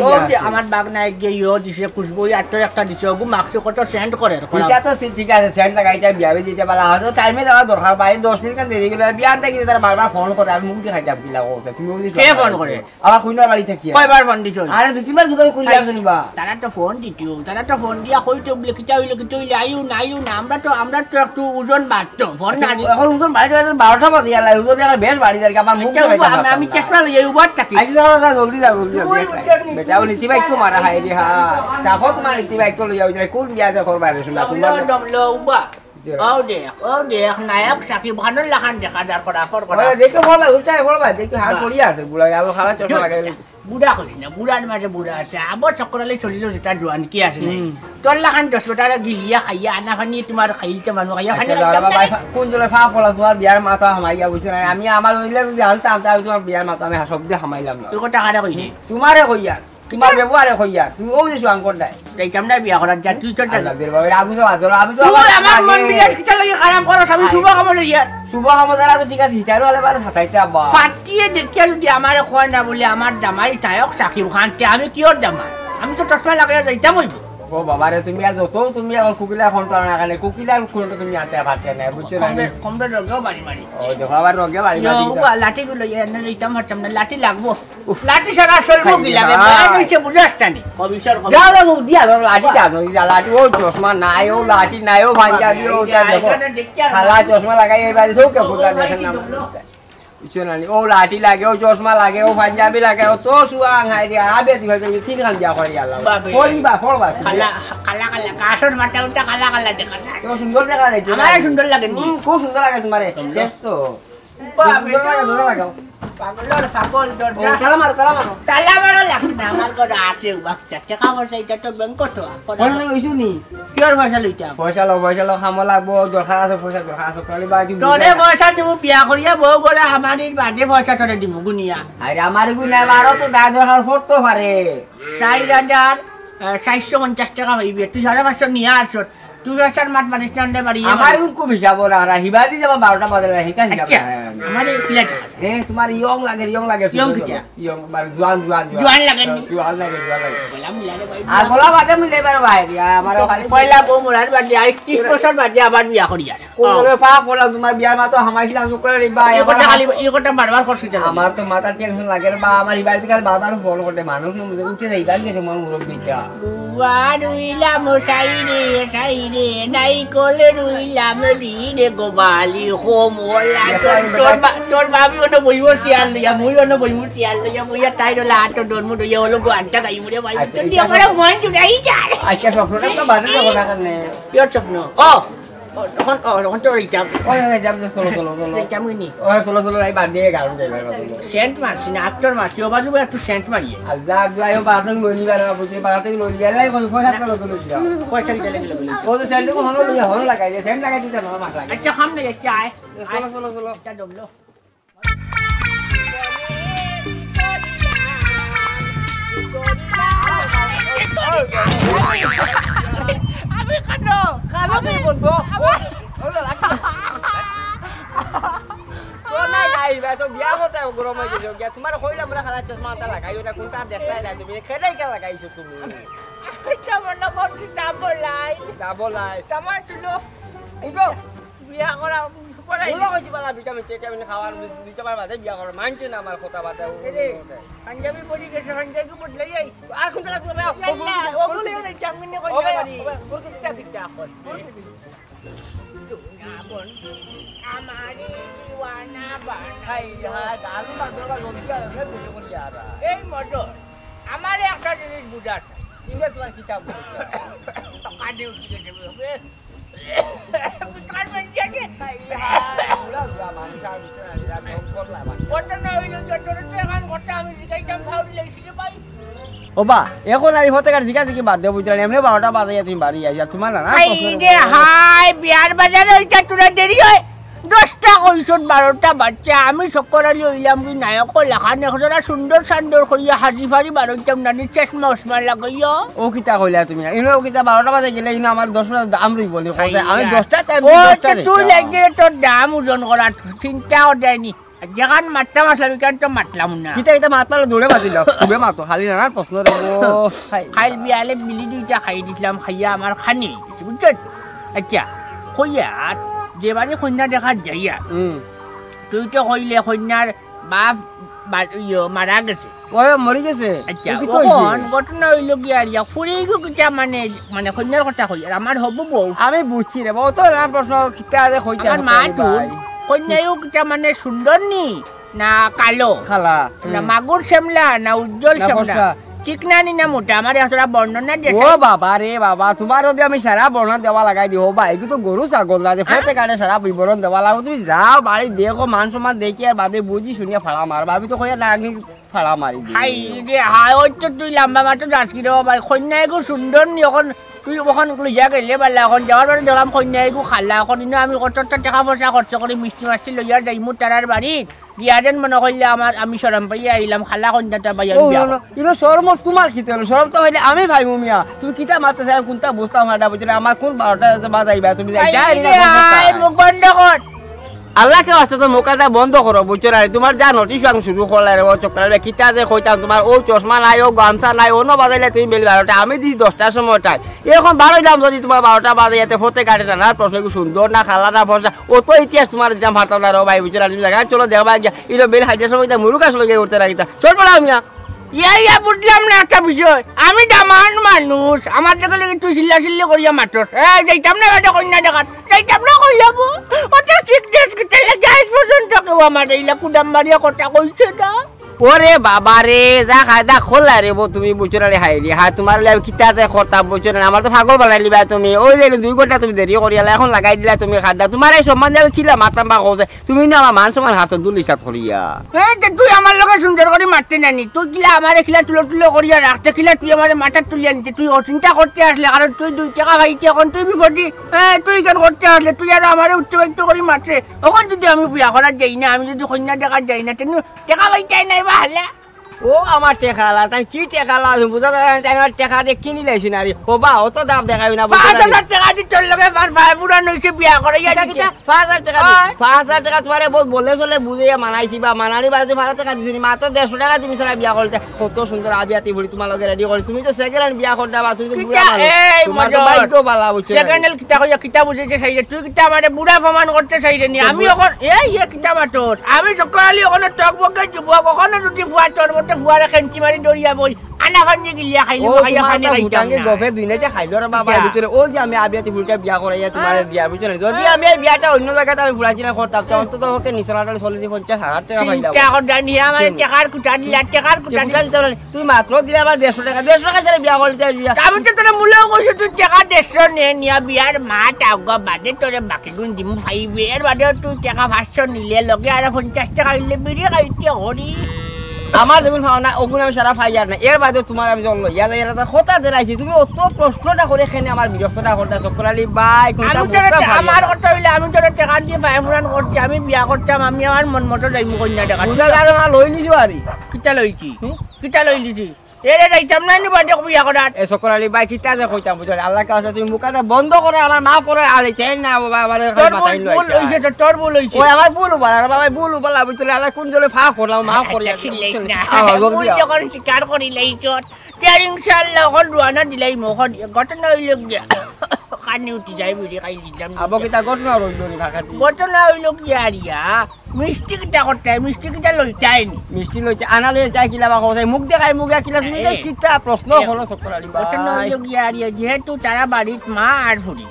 আমার বাগ নাই গিয়ে দিছে খুশবু আটটা একটা দিছে ওগু মাখছে কত সেন্ড করে এটা তো ঠিক আছে সেন্ড লাগাইতা বিয়াবে দিতে বালা হয়তো টাইমে যাওয়া দরকার ভাই 10 মিনিট কান দেরি গেলে বিয়ান থেকে তারা বারবার ফোন করে আমি মুখ দেখাই যাব কিলা কথা তুমি ওই কে ফোন করে আমার কইনার বাড়ি থেকে কয়বার ফোন দিছো আরে দুই তিনবার যোগাযোগ করি আসনিবা তারা তো ফোন দিছো তারা তো ফোন দিয়া কইতো বলে কিটা হইলো আইও না আমরা তো একটু ওজন বাড়তো ফোন না এখন ওজন বাড়ি যাবে 12টা বাজে আল্লাহ ওজন বিয়ার বেশ বাড়ি যার আমার মুখ দেখাই যাব আমি চেষ্টা লই উবার থাকি আজ যাও জলদি বেটা ও নীতি বাইক তো মারা হাই রে হ্যাঁ দেখো তোমার নীতি বাইক তো লই যাও কোন বিয়া দে করবা রে শুনা তোমার দম লো উবা ও দেখ নায়ক সাকিব খানের লাখান দেখা যার করা দেখো বলা উঠাই বলবা দেখো হাত পড়ি আছে বুড়া আলো খালা চশমা লাগাই বুড়া কইছ না বুড়ার মাঝে বুড়া আছে আবার চক্করালে চলিল যেটা জোয়ান কি আছে নাই তোর লাখান 10 বটার গিলিয়া খাইয়া আনা ফানি তোমার খাইলতে মানুষ খাইয়া ফানি কোন জলে ফা ফলা তোমার বিয়ার মাথা হামাইয়া বুঝছ না আমি আমার হইলে যদি আনতাম তাহলে তোমার বিয়ার মাথা আমি সব দিয়ে হামাইলাম না তুই কথা কারে কইনি তোমারে কইয়া তোমার ব্যবহারে কইয়া তুমি ওই যে আঙ্কর দাই যাইতাম না বিয়া করার যা তুই তো আল্লাহর বাবা আমি তো আদর আমি তো আমার মন বিরাজ কিটা লাগি খারাপ করো আমি শুভ কাম লইয়া শুভ কাম দ্বারা তো ঠিক আছে হিটারও হলে বারে ছাতাইতে আব্বা ফাটিয়ে দেখিয়া যদি আমারে কয় না বলে আমার জামাই তায়ক সাকিব খান আমি কিওর জামাই আমি তো চশমা লাগাইয়া যাইতাম হইব ও বাবা রে তুমি আর যত তুমি আর কুকিলা ফোন করো না কানে কুকিলার ফোন তুমি আনতে পারতে না বুঝছো না কমবে রগেও বাড়ি ও দেখো আবার রগে বাড়ি লাঠি গুলো এনে লইতাম হারতাম না লাঠি লাগবো লাঠি সারা সলবো কি লাগে বাড়ি হইছে বুঝাসতানি অবিচার যাও যাও দিয়া লাঠি দাও লাঠি ও চশমা নাই ও লাঠি নাই ও পাঞ্জাবি ও দেখো খালা চশমা লাগাই এই বাড়ি সব কে কোথা দেখেন না ইচনানি ও লাঠি লাগে ও চশমা লাগে ও পাঞ্জাবি লাগে ও তো সুয়াং হাই দিয়া আবে দিবা তুমি ঠিক খান দিয়া করে আল্লাহ ফড়িবা কালা কাসর মাটা উল্টা কালা দেখা যায় তো সুন্দর দেখা যায় আমার সুন্দর লাগে নি খুব সুন্দর লাগে তোমারে বেশ তো সুন্দর লাগে লাগাও পাগল পাগল দরজা তালা মারো তালা মারো লাগছে না আমার ঘরে আসে বাচ্চা টাকা পয়সা এটা তো ব্যাংক কত পয়সা লইছো নি কিয়র পয়সা লইতাম পয়সা লো খামো লাগবো দরকার আছে পয়সা দরকার আছে কালি বাজি তোরে পয়সা দিব বিয়া করিয়া বউ করে আমাদের বাদে পয়সা তোরে দিব গুনিয়া আরে আমার গুনা মারো তো দা দরকার করতে পারে 4,450 টাকা হইবে তুই 550 নিয়ে আসছ তুই পয়সার মাঠ মারিস না বাড়ি আমার খুব হিসাব রাখা হিবাদি যাবা 12টা বাজে হিকা হিসাব আমারে পিলা তোমার ইয়ং লাগে ইয়ং কিটা? ইয়ং মানে জোয়ান জোয়ান লাগে নি? জোয়ান লাগে বললাম মিলারে ভাই আর বলা বাদে মিলে পারো ভাই আমার খালি পয়লা বউ মোরার বাদে 30 বছর বাদে আবার বিয়া করিয়া কোন পা পড়া তোমার বিয়ার মা তো হামাইছিলাম তো করে রিবা এই কথা বারবার করছিস আমার তো মাথা টেনশন লাগে রে বা আমার হিবাদি কাল বারবার ফোন করতে মানুষ নমুদে উঠে যাইবার গেছে মন মুরব্বিটা গুয়া রুইলাম সাইরে নাই কোলে রুইলাম রে গোবালি হোমলা তোর বাবি ওটা বইব শিয়াল লইয়া মুই ওটা বইব শিয়াল লইয়া মুইয়া টাইরো লাটো দরমু লইয়া হলো গোয়ানটা গাই মুরে ভাই তো দি আমার মন জুড়াই যায় আচ্ছা স্বপ্নটা তো বাদে যাব না কেন কি স্বপ্ন তখন তো এইটা ওই যাব চলো এইটা মুনি ওই চলো এই বাদ দিয়ে গাড়ি যাইবার সেন্ট মারছি না আফটার মারছি ও বাজু একটু সেন্ট মারিয়ে আল্লাহ আইও বাদে লইবার না বুঝি বাদে লইবার লাই কোন পয়সা তো লইয়া পয়সা দিতে লাগলো ও তো সেন্ট কো হলো লাগাই দে সেন্ট লাগাই দিতে না মাছ লাগে আচ্ছা সামনে যাচ্ছে আয় চলো আচ্ছা ডবলো আমি কানো বন্ধু ওলা রাখি তো নাই গাই ভাই তো বিয়া করতে গরম হয়ে গেছে গিয়া তোমার কইলাম রা খালা চশমা তা লাগাই ওটা কোনটা দেখলাই না তুমি খেলাই কে লাগাইছো তুমি কেমন করছি ডাবল লাই তোমার তুলো ইগো বিয়া করা করাই বলো কইছি বালা ভিটামিন চেটামিন খাওয়ার দুইটা বার বাদে বিয়া করে মানতে না আমার কথা বাদে পাঞ্জাবি পরি গেছে পাঞ্জাবি বদলাই আই আর কোনটা তুমি ওগুলো না জামিনে কই পারি বুরকিটা বিটা কর আমারে দিওয়ানা বানাই দারু না দেবা লঙ্কা রে বুঝে কোন যারা এই মডর আমারে একটা জিনিস বুঝাত ইংরেজ তোমার কিতাব টাকা দেও কি দেবে বুঝার মঞ্জাকে পুরা পুরা মানুষ আর বিচরা আমি করলাম কত না হইলো যত এখন কথা আমি জিগাইতাম ভাবি লাইছিলে ভাই ওবা এখন আর হতে কার জিগা জিগি বাদ দেব বুঝলা এমনি 12টা বাজে তুমি বাড়ি আইয়া তোমার না এই যে হাই বিয়ার বাজারে ওইটা তোরা দেরি হয় 10টা কইছত 12টা বাচ্চা আমি সকরালি হইলাম কি নায়ক লেখা নেখরা সুন্দর সুন্দর করিয়া হাজি ফারি 12টা নানি চশমা উসমান লাগাইয়া ও কিতা কইলা তুমি ইনো কিতা 12টা বাজে গেলে ইনো আমার 10টা দাম রই বলি কইছে আমি 10টা টাইম 10টা তুই লাগে তোর দাম ওজন করা চিন্তাও দেয়নি যেখান মারতাম আসলাম কেন তো মারলাম না কিতা কিতা মাত পারলে দৌড়ে বাজিল খুবে মাতো খালি না প্রশ্ন রবো খাইল বিয়ালে মিলি দুইটা খাই দিছিলাম খাইয়া আমার খানি বুঝছেন আচ্ছা কইয়া যে বাড়ি কন্যা দেখা যাইয়া তুই তো কইলে কন্যার বাপ মারা গেছে ওই মরি গেছে আচ্ছা তখন ঘটনা হইল কি আর ফুরে কিটা মানে কন্যার কথা কই আর আমার হবু বউ আমি বুঝছি রে বউ তো না প্রশ্ন কিতা যে কইতা আমার মা তুই কন্যাও কিটা মানে সুন্দর নি না কালো খালা না মাগুর শ্যামলা না উজ্জ্বল শ্যামলা চিকনানি না মোটা আমার এতটা বর্ণনা দিয়েছে ও বাবা রে বাবা তোমার যদি আমি সারা বর্ণনা দেওয়া লাগাই দিও বা এগুলো তো গরু ছাগল না যে ফেতে কাটে সারা বিবরণ দেওয়া লাগো তুমি যাও বাড়ি দেখো মান সম্মান দেখি আর বাদে বুঝি শুনিয়া ফাড়া মারবা আমি তো কইয়া লাগনি ফাড়া মারি দিই হাই রে হাই ওই তো তুই লম্বা মাত্র যাস কি রে ভাই কন্যা এগু সুন্দর নি এখন তুই ওখান লইয়া গেলে পারলা এখন যাওয়ার পরে দেখলাম কন্যা এগু খালা এখন আমি কতটা টাকা পয়সা খরচ করে মিষ্টি মাষ্টি লইয়া যাইমু তারার বাড়িত গিয়ারেন মনে করলে আমি সরম পাইয়া আইলাম খালা কন্যাটা পাইয়া ইনো সরম তোমার কি হলো সরম তো হইলে আমি ভাই মুমিয়া তুমি কিতা মারতেছ আর কোনটা বুঝতাম না বুঝলে আমার কোন 12টা বাজাইবা তুমি যাই মুখ বন্ধ কর আল্লাহকে আসতে তো মোকাটা বন্ধ করো বুঝছো না তোমার যা নোটিশ আমি শুরু করলে রে ও চক্রারে কিতা যে কইতাম তোমার ও চশমা নাই ও গামছা নাই অন্য বাজাইলে তুমি বেল 12টা আমি দিই 10টার সময়টাই এখন 12 দাম যদি তোমার 12টা বাজাইতে ফতে কাটে না প্রশ্ন কি সুন্দর না খালা না ফসা ও তো ইতিহাস তোমার দিতাম ভাতাম না রে ভাই বুঝছো না তুমি জায়গা চলো দেখবা গিয়া ইলো বেল হাইটার সময় মুরুকা চলে গিয়ে উঠতে রাখিতা চল পড়া আমিয়া ইয়া বুঝলাম না একটা বিষয় আমি দামান মানুষ আমার দেখে লেগে তুই চিল্লা করিয়া মাত্র যাইতাম না বেটা কন্যা দেখাত যাইতাম না কই যাবো ওটা সিকনেস যাই পর্যন্ত কেউ আমার এইলা কুদাম মারিয়া কথা কইছে না ওরে বাবা রে যা খায়দা খোলা রে বো তুমি বুচুরারে হাই রে হ্যাঁ তোমার লাই কিতা যে খরতা বুচুরা আমার তো পাগল বানাই লিবা তুমি ওই যে 2 ঘন্টা তুমি দেরি করিয়ালা এখন লাগাই দিলা তুমি খাদ্দা তোমার এই সম্মান দিয়ে কিলা মাথা বা কইছে তুমি না আমার মান সম্মান হাত দুল হিসাব করিয়া এই যে তুই আমার লগে সুন্দর করে মারতে নানি তুই কিলা আমারে কিলা তুলো করিয়া রাখতে কিলা তুই আমারে মাথা তুলিয়া নিতে তুই চিন্তা করতে আসলে কারণ তুই 2 টাকা পাইছি এখন তুই বিপদি তুই কেন করতে আসলে তুই আর আমারে উচ্চবাক্য করে মারছে এখন যদি আমি বিয়া করার যাই না আমি যদি কন্যা দেখা যাই না তেন টাকা পাইতাই নাই বা হালে ও আমার টেকালা তাই কি টেকালা বুঝা তাই আমার টেকা দিয়ে কিনি লাইছি না রে ও বা অত দাম দেখাবি না 5000 টাকা দি তোর লগে ভাই পুরা নইছে বিয়া করাইয়া দিতে 5000 টাকা 5000 টাকা তোমারে বহুত বলে চলে বুঝিয়ে মানাইছি বা মানানি বাজে 5000 টাকা দিছি মাত্র 150 টাকা তুমি সারা বিয়া করতে কত সুন্দর আবিয়াতি ভরি তোমার লগে রেডি করে তুমি তো সেকেন্ড হ্যান্ড বিয়া করতে বা তুমি তো বুড়া মানুষ তোমার তো বাইক তো বালা বুঝছ সেকেন্ড হ্যান্ড কিটা কইয়া কিটা বুঝাইছে সাইরে তুই কিটা আমারে বুড়া প্রমাণ করতে সাইরে নি আমি এখন এই কিটা মাতর আমি সকালে ওখানে টক বকে যুব কখনো যদি ফুয়া তোর মতে ফুয়া খেঞ্চি মারি দরিয়া বই আনা খানি গিলিয়া খাইলো খাইয়া খানি খাইতাম না গফে দুই নাইটা খাইলো রে বাবা বুঝরে ও যে আমি আবিয়াতি ফুলটা বিয়া করাইয়া তোমারে দিয়া বুঝছ না যদি আমি এই বিয়াটা অন্য জায়গাতে আমি ফুলাইছি না করতাম তো অন্তত ওকে নিছরাটা 40-50,000 টাকা পাইলাম চিন্তা কর জানি আমার টাকার কুটা দিলা টাকার কুটা দিলা তুই মাত্র দিলে আমার 150 টাকা ছেড়ে বিয়া করতে বিয়া আমি তো তোরে মূল্য কইছ তুই টাকা 150 নে নিয়া বিয়ার মাঠ আগা বাদে তোরে বাকি গুণ দিমু ফাইবে এর বাদে তুই টাকা 500 নিলে লগে আর 50 টাকা দিলে বিড়ি খাইতে হরি আমার দেখুন না ওগুন আমি সারা ফাইয়ার না এর বাদে তোমার আমি জল ইয়া ইয়া কথা দেরাইছি তুমি অত প্রশ্নটা করে খেনে আমার বিরক্তটা করতে সকরালি ভাই আমার কথা হইলে আমি তোরে টাকা দিয়ে ফাইমুরান করছি আমি বিয়া করতাম আমি আমার মন মতো যাইমু কন্যা টাকা বুঝা যায় না লই নিছি আরি কিটা লইছি কিটা লই লিছি এরে যাইতাম না নি বাদে বিয়া করার এ সকরালি ভাই কিটা যে কইতাম বুঝলে আল্লাহ কাছে তুমি মুখাটা বন্ধ করে আমার মা করে আলে চাই না বাবা আমার মাথায় লই তোর ভুল হইছে তোর ভুল হইছে ওই আমার ভুল বলা বাবা ভুল বলা বুঝলে আল্লাহ কোন জলে ফা করলাম মা করে ভুল যখন স্বীকার করি লাইছত তে ইনশাআল্লাহ এখন দুয়ানা দিলাই মখন ঘটনা হইল গিয়া কানে উঠি যাই বিড়ি খাই দিলাম আবো কিটা ঘটনা রইল নি কাকা ঘটনা হইল কি আরিয়া মিষ্টি কিটা করতে মিষ্টি কিটা লইতাই নি মিষ্টি লইতে আনালে যাই কিলা বা কই মুখ দেখাই মুখ কিলা তুমি কিটা প্রশ্ন হলো সকরালি ভাই ঘটনা হইল কি আরিয়া যেহেতু তারা বাড়িত মা আর ফুরি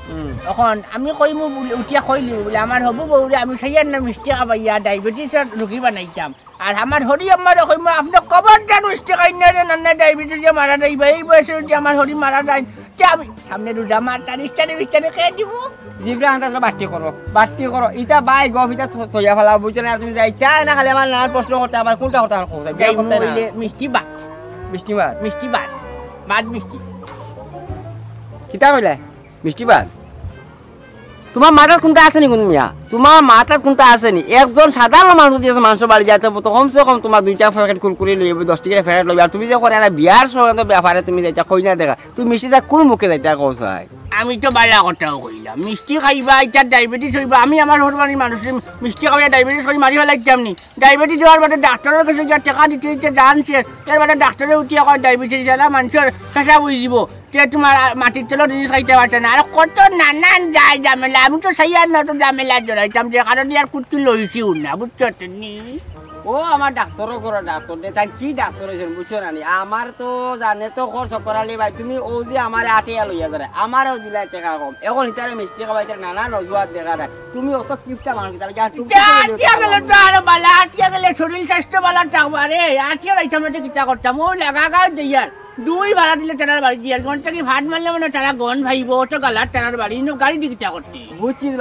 এখন আমি কইমু উঠিয়া কইলি বলে আমার হবু বউরে আমি সাইয়ার না মিষ্টি খাবাইয়া ডায়াবেটিসের রোগী বানাইতাম আর আমার হরি আমার কইমু আপনি কবার জান মিষ্টি খাই না রে নানা ডায়াবেটিস যে মারা যাইবা এই বয়সে যে আমার হরি মারা যায় তে আমি সামনে রোজা মার 40 খেয়ে দিব জিবরা আনতা বাট্টি করো ইটা বাই গফিটা তৈয়া ফেলা বুঝছ না তুমি যাইতা না খালি আমার নানা প্রশ্ন করতে আমার কোনটা কথা কও যাই করতে না মিষ্টি বাত মিষ্টি বাত মিষ্টি কিতা কইলা মিষ্টি বাদ তোমার মাথার কোনটা আছে নি কোন মিয়া তোমার মাথার কোনটা আছে নি একজন সাধারণ মানুষ যদি মাংস বাড়ি যাইতে তো কমসে কম তোমার 2টা প্যাকেট কুরকুরি লইবে 10 টাকা প্যাকেট লইবে আর তুমি যে করে না বিয়ার সঙ্গে ব্যাপারে তুমি যাইতা কই না দেখা তুমি মিষ্টি যা কোন মুখে যাইতা কওছাই আমি তো বালা কথাও কইলাম মিষ্টি খাইবা এটা ডায়াবেটিস হইবা আমি আমার হরবানি মানুষ মিষ্টি খাইয়া ডায়াবেটিস হই মারি ফেলাইতাম নি ডায়াবেটিস হওয়ার বাদে ডাক্তারের কাছে যা টাকা দিতে দিতে জানছে এর বাদে ডাক্তারে উঠিয়া কয় ডায়াবেটিস জ্বালা মানুষের পেশা বুঝিব তে তোমার মাটির তেলও জিনিস খাইতে পারছে না আর কত নানান যায় ঝামেলা আমি তো সেই আর নতো ঝামেলা জড়াইতাম যে কারণ আর কুটকি লইছিও না বুঝছো নি ও আমার ডাক্তারও করো ডাক্তার দে তাই কি ডাক্তার হইছেন বুঝছো না আমার তো জানে তো খরচ করালি ভাই তুমি ও যে আমারে আটিয়া লইয়া ধরে আমারও দিলা টাকা কম এখন ইতারে মিষ্টি খাবাইতে নানা নজুয়াত দেখা দেয় তুমি অত কিপটা মানুষ তার যা আটিয়া গেলে তো আরো বালা আটিয়া গেলে শরীর স্বাস্থ্য বালা থাকবা রে আটিয়া রাইতাম না কিটা করতাম ও লাগা গাও দিয়ার 2 ভাড়া দিলে টানার বাড়ি দিয়ার ঘন্টা কি ভাত মারলে মানে টানা গন ভাইব তো গালার টানার বাড়ি নো গাড়ি দি কিটা করতে বুঝছিস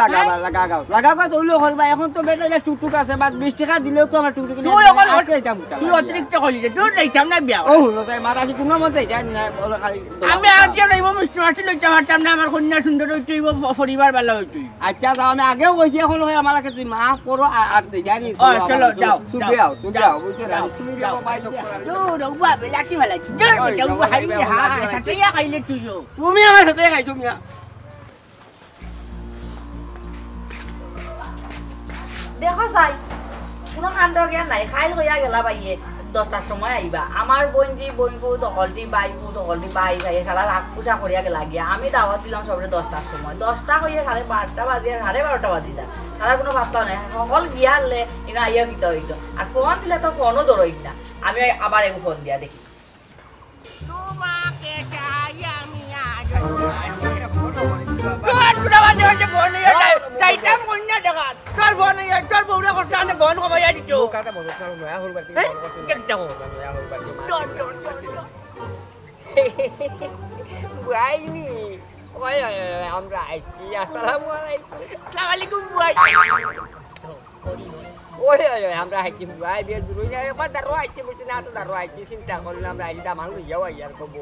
লাগাবা তো হইলো করবা এখন তো বেটা টুকটুক আছে বাদ 20 টাকা দিলেও তো আমরা টুকটুক তুই এখন যাইতাম তুই অতিরিক্ত কইলি যে তুই যাইতাম না বিয়া ও হলো তাই মারা আছে কোনো মতে যাই না বলো খালি আমি আটিয়া রাইব মিষ্টি মাছ লইতাম পারতাম না আমার কন্যা সুন্দর হইতইব পরিবার ভালো হইতই আচ্ছা যাও আমি আগেও কইছি এখন হয় আমার কাছে তুই মাফ করো আর জানি চলো যাও সুবিয়াও বুঝছো রানি তুমি যাও ভাই সব তো রউবা বেলাটি ভালো যাও হাই হ্যাঁ ছাটিয়া খাইলে তুইও তুমি আমার সাথে খাইছো মিয়া দেখো চাই কোনো কাণ্ড জ্ঞান নাই খাইল হইয়া গেলা বাইয়ে 10টার সময় আইবা আমার বোনজি বইফু তকলটি বাইফু তকলটি বাই যাই সারা রাগ পূজা করিয়া গেলা গিয়া আমি দাওয়াত দিলাম সবরে 10টার সময় 10টা হইয়া 12:30 বাজে 12:30 বাজি যা সারা কোনো ভাবতা নাই সকল গিয়া আনলে ইনা আইয়া কিতা হইতো আর ফোন দিলে তো ফোনও ধরইত না আমি আবার এগো ফোন দিয়া দেখি তোমাকে চাই আমি আজ তোর ফোন যাইতাম কন্যা দেখা তোর ফোন তোর বউরে করতে বন্ধ কমাইয়া আইছো কাটা বড় কাল নয়া হল বাড়ি হ্যাঁ? বড় কথা কেন যাও? নয়া হল বাড়ি ডন ডন ডন ডন। বুয়াইনি ওই আমরা আইছি আসসালামু আলাইকুম আসসালামু আলাইকুম বুয়াই। ওই আমরা আইছি বুয়াই বিয়ে দুই না একবার দারো আইছি বুঝছি না তো দারো আইছি চিন্তা করলাম আমরা আইছি দামান লইয়াও আইয়ার কব